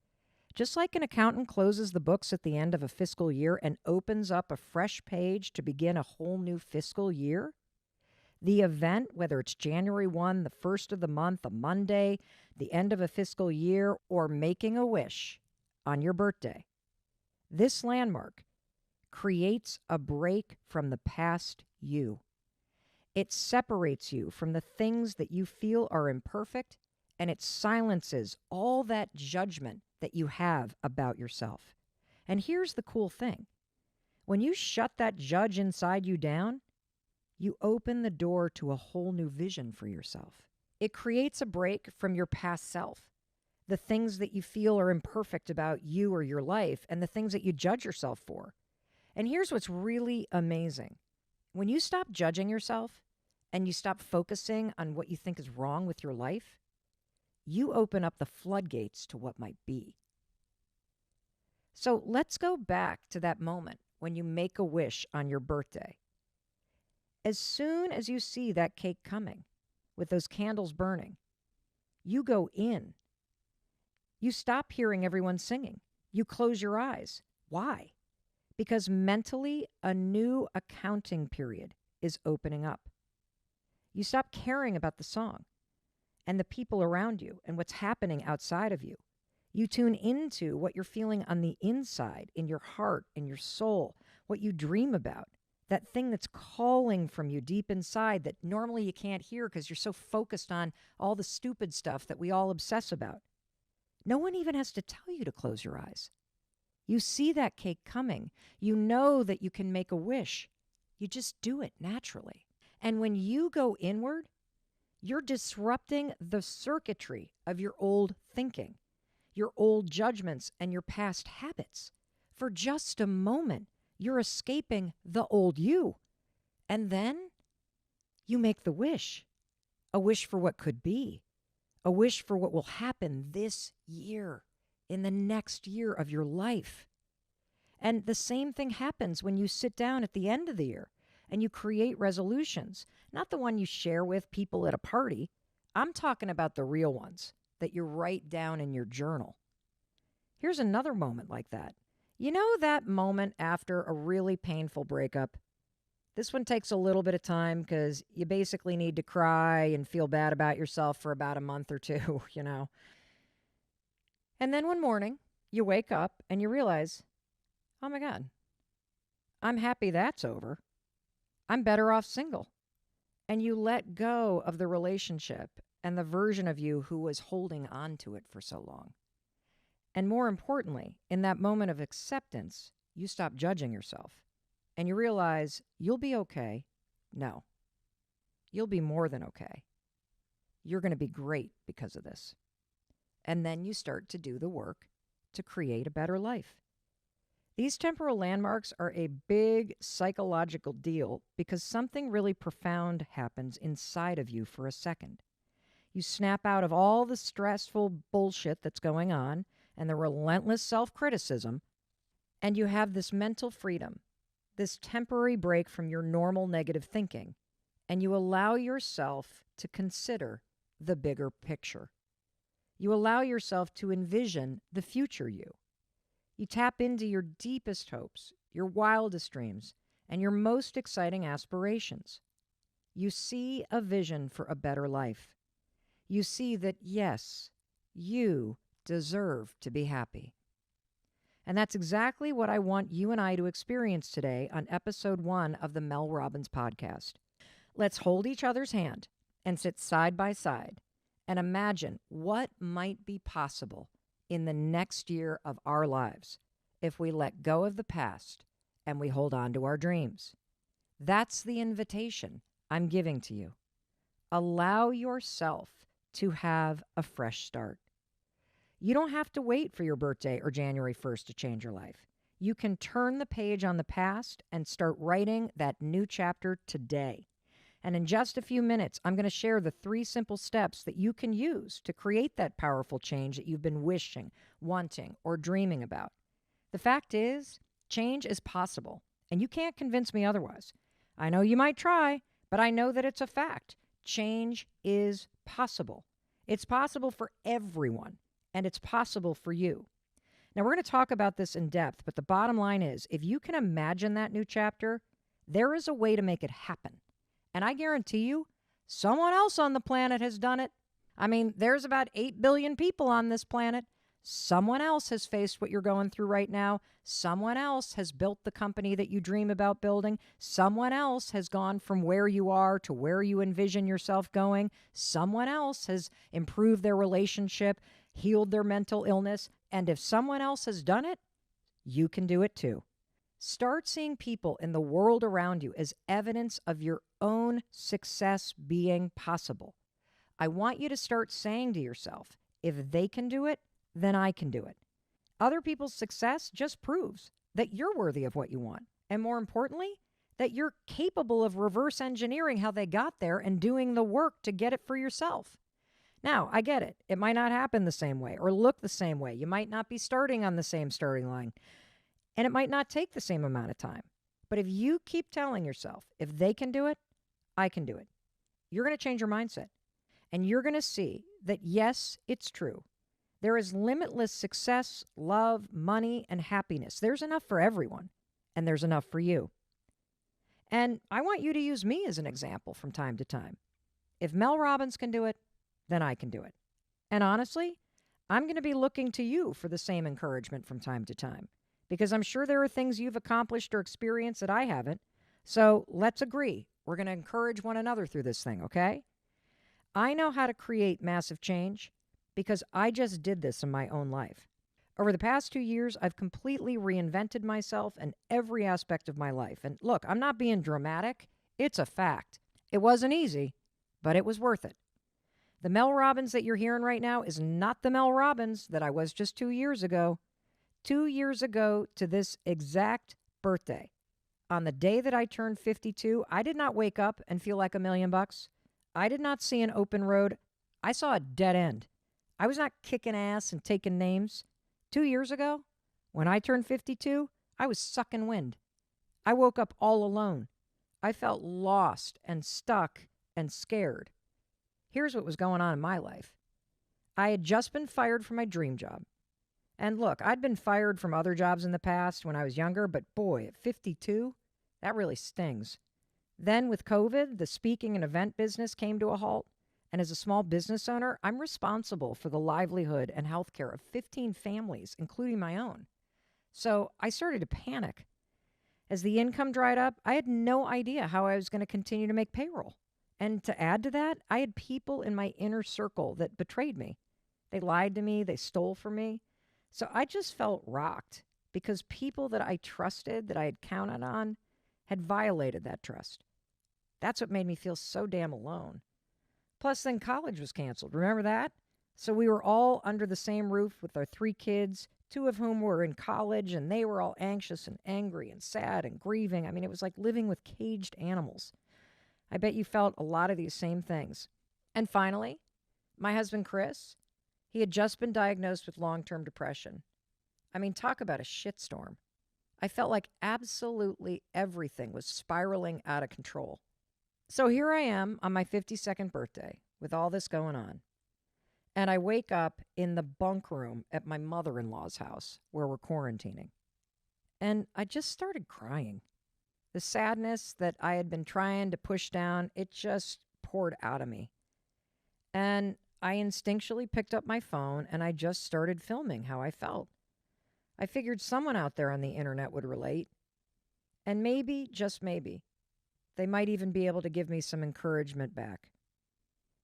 Just like an accountant closes the books at the end of a fiscal year and opens up a fresh page to begin a whole new fiscal year, the event, whether it's January 1, the first of the month, a Monday, the end of a fiscal year, or making a wish on your birthday, this landmark creates a break from the past you. It separates you from the things that you feel are imperfect, and it silences all that judgment that you have about yourself. And here's the cool thing. When you shut that judge inside you down, you open the door to a whole new vision for yourself. It creates a break from your past self, the things that you feel are imperfect about you or your life, and the things that you judge yourself for. And here's what's really amazing. When you stop judging yourself and you stop focusing on what you think is wrong with your life, you open up the floodgates to what might be. So let's go back to that moment when you make a wish on your birthday. As soon as you see that cake coming with those candles burning, you go in. You stop hearing everyone singing. You close your eyes. Why? Because mentally, a new accounting period is opening up. You stop caring about the song and the people around you and what's happening outside of you. You tune into what you're feeling on the inside, in your heart, in your soul, what you dream about, that thing that's calling from you deep inside that normally you can't hear because you're so focused on all the stupid stuff that we all obsess about. No one even has to tell you to close your eyes. You see that cake coming. You know that you can make a wish. You just do it naturally. And when you go inward, you're disrupting the circuitry of your old thinking, your old judgments, and your past habits. For just a moment, you're escaping the old you. And then you make the wish, a wish for what could be, a wish for what will happen this year, in the next year of your life. And the same thing happens when you sit down at the end of the year and you create resolutions, not the one you share with people at a party. I'm talking about the real ones that you write down in your journal. Here's another moment like that. You know that moment after a really painful breakup? This one takes a little bit of time because you basically need to cry and feel bad about yourself for about a month or two, you know. And then one morning, you wake up and you realize, oh my God, I'm happy that's over. I'm better off single. And you let go of the relationship and the version of you who was holding on to it for so long. And more importantly, in that moment of acceptance, you stop judging yourself and you realize you'll be okay. No, you'll be more than okay. You're going to be great because of this. And then you start to do the work to create a better life. These temporal landmarks are a big psychological deal because something really profound happens inside of you for a second. You snap out of all the stressful bullshit that's going on and the relentless self-criticism, and you have this mental freedom, this temporary break from your normal negative thinking, and you allow yourself to consider the bigger picture. You allow yourself to envision the future you. You tap into your deepest hopes, your wildest dreams, and your most exciting aspirations. You see a vision for a better life. You see that, yes, you deserve to be happy. And that's exactly what I want you and I to experience today on episode 1 of the Mel Robbins podcast. Let's hold each other's hand and sit side by side and imagine what might be possible in the next year of our lives if we let go of the past and we hold on to our dreams. That's the invitation I'm giving to you. Allow yourself to have a fresh start. You don't have to wait for your birthday or January 1st to change your life. You can turn the page on the past and start writing that new chapter today. And in just a few minutes, I'm going to share the 3 simple steps that you can use to create that powerful change that you've been wishing, wanting, or dreaming about. The fact is, change is possible, and you can't convince me otherwise. I know you might try, but I know that it's a fact. Change is possible. It's possible for everyone, and it's possible for you. Now, we're going to talk about this in depth, but the bottom line is, if you can imagine that new chapter, there is a way to make it happen. And I guarantee you, someone else on the planet has done it. I mean, there's about 8 billion people on this planet. Someone else has faced what you're going through right now. Someone else has built the company that you dream about building. Someone else has gone from where you are to where you envision yourself going. Someone else has improved their relationship, healed their mental illness. And if someone else has done it, you can do it too. Start seeing people in the world around you as evidence of your own success being possible. I want you to start saying to yourself, if they can do it, then I can do it. Other people's success just proves that you're worthy of what you want. And more importantly, that you're capable of reverse engineering how they got there and doing the work to get it for yourself. Now, I get it. It might not happen the same way or look the same way. You might not be starting on the same starting line, and it might not take the same amount of time. But if you keep telling yourself, if they can do it, I can do it, you're going to change your mindset. And you're going to see that, yes, it's true. There is limitless success, love, money, and happiness. There's enough for everyone, and there's enough for you. And I want you to use me as an example from time to time. If Mel Robbins can do it, then I can do it. And honestly, I'm going to be looking to you for the same encouragement from time to time, because I'm sure there are things you've accomplished or experienced that I haven't. So let's agree. We're going to encourage one another through this thing, okay? I know how to create massive change because I just did this in my own life. Over the past 2 years, I've completely reinvented myself in every aspect of my life. And look, I'm not being dramatic. It's a fact. It wasn't easy, but it was worth it. The Mel Robbins that you're hearing right now is not the Mel Robbins that I was just 2 years ago. 2 years ago to this exact birthday, on the day that I turned 52, I did not wake up and feel like $1,000,000. I did not see an open road. I saw a dead end. I was not kicking ass and taking names. 2 years ago, when I turned 52, I was sucking wind. I woke up all alone. I felt lost and stuck and scared. Here's what was going on in my life. I had just been fired from my dream job. And look, I'd been fired from other jobs in the past when I was younger, but boy, at 52, that really stings. Then with COVID, the speaking and event business came to a halt. And as a small business owner, I'm responsible for the livelihood and health care of 15 families, including my own. So I started to panic. As the income dried up, I had no idea how I was going to continue to make payroll. And to add to that, I had people in my inner circle that betrayed me. They lied to me, they stole from me. So I just felt rocked because people that I trusted, that I had counted on, had violated that trust. That's what made me feel so damn alone. Plus, then college was canceled. Remember that? So we were all under the same roof with our 3 kids, 2 of whom were in college, and they were all anxious and angry and sad and grieving. I mean, it was like living with caged animals. I bet you felt a lot of these same things. And finally, my husband, Chris, he had just been diagnosed with long-term depression. I mean, talk about a shitstorm. I felt like absolutely everything was spiraling out of control. So here I am on my 52nd birthday with all this going on. And I wake up in the bunk room at my mother-in-law's house where we're quarantining. And I just started crying. The sadness that I had been trying to push down, it just poured out of me. And I instinctually picked up my phone and I just started filming how I felt. I figured someone out there on the internet would relate. And maybe, just maybe, they might even be able to give me some encouragement back.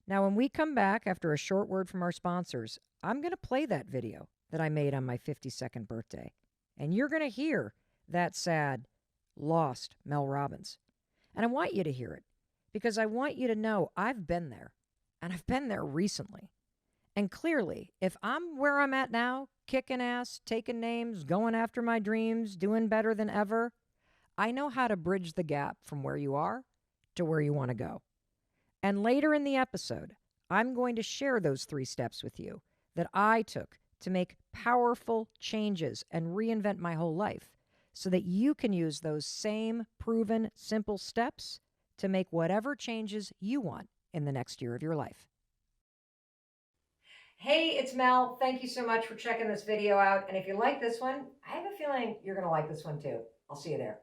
Now, when we come back after a short word from our sponsors, I'm going to play that video that I made on my 52nd birthday. And you're going to hear that sad, lost Mel Robbins. And I want you to hear it because I want you to know I've been there, and I've been there recently. And clearly, if I'm where I'm at now, kicking ass, taking names, going after my dreams, doing better than ever, I know how to bridge the gap from where you are to where you want to go. And later in the episode, I'm going to share those 3 steps with you that I took to make powerful changes and reinvent my whole life so that you can use those same proven, simple steps to make whatever changes you want in the next year of your life. Hey, it's Mel. Thank you so much for checking this video out. And if you like this one, I have a feeling you're going to like this one too. I'll see you there.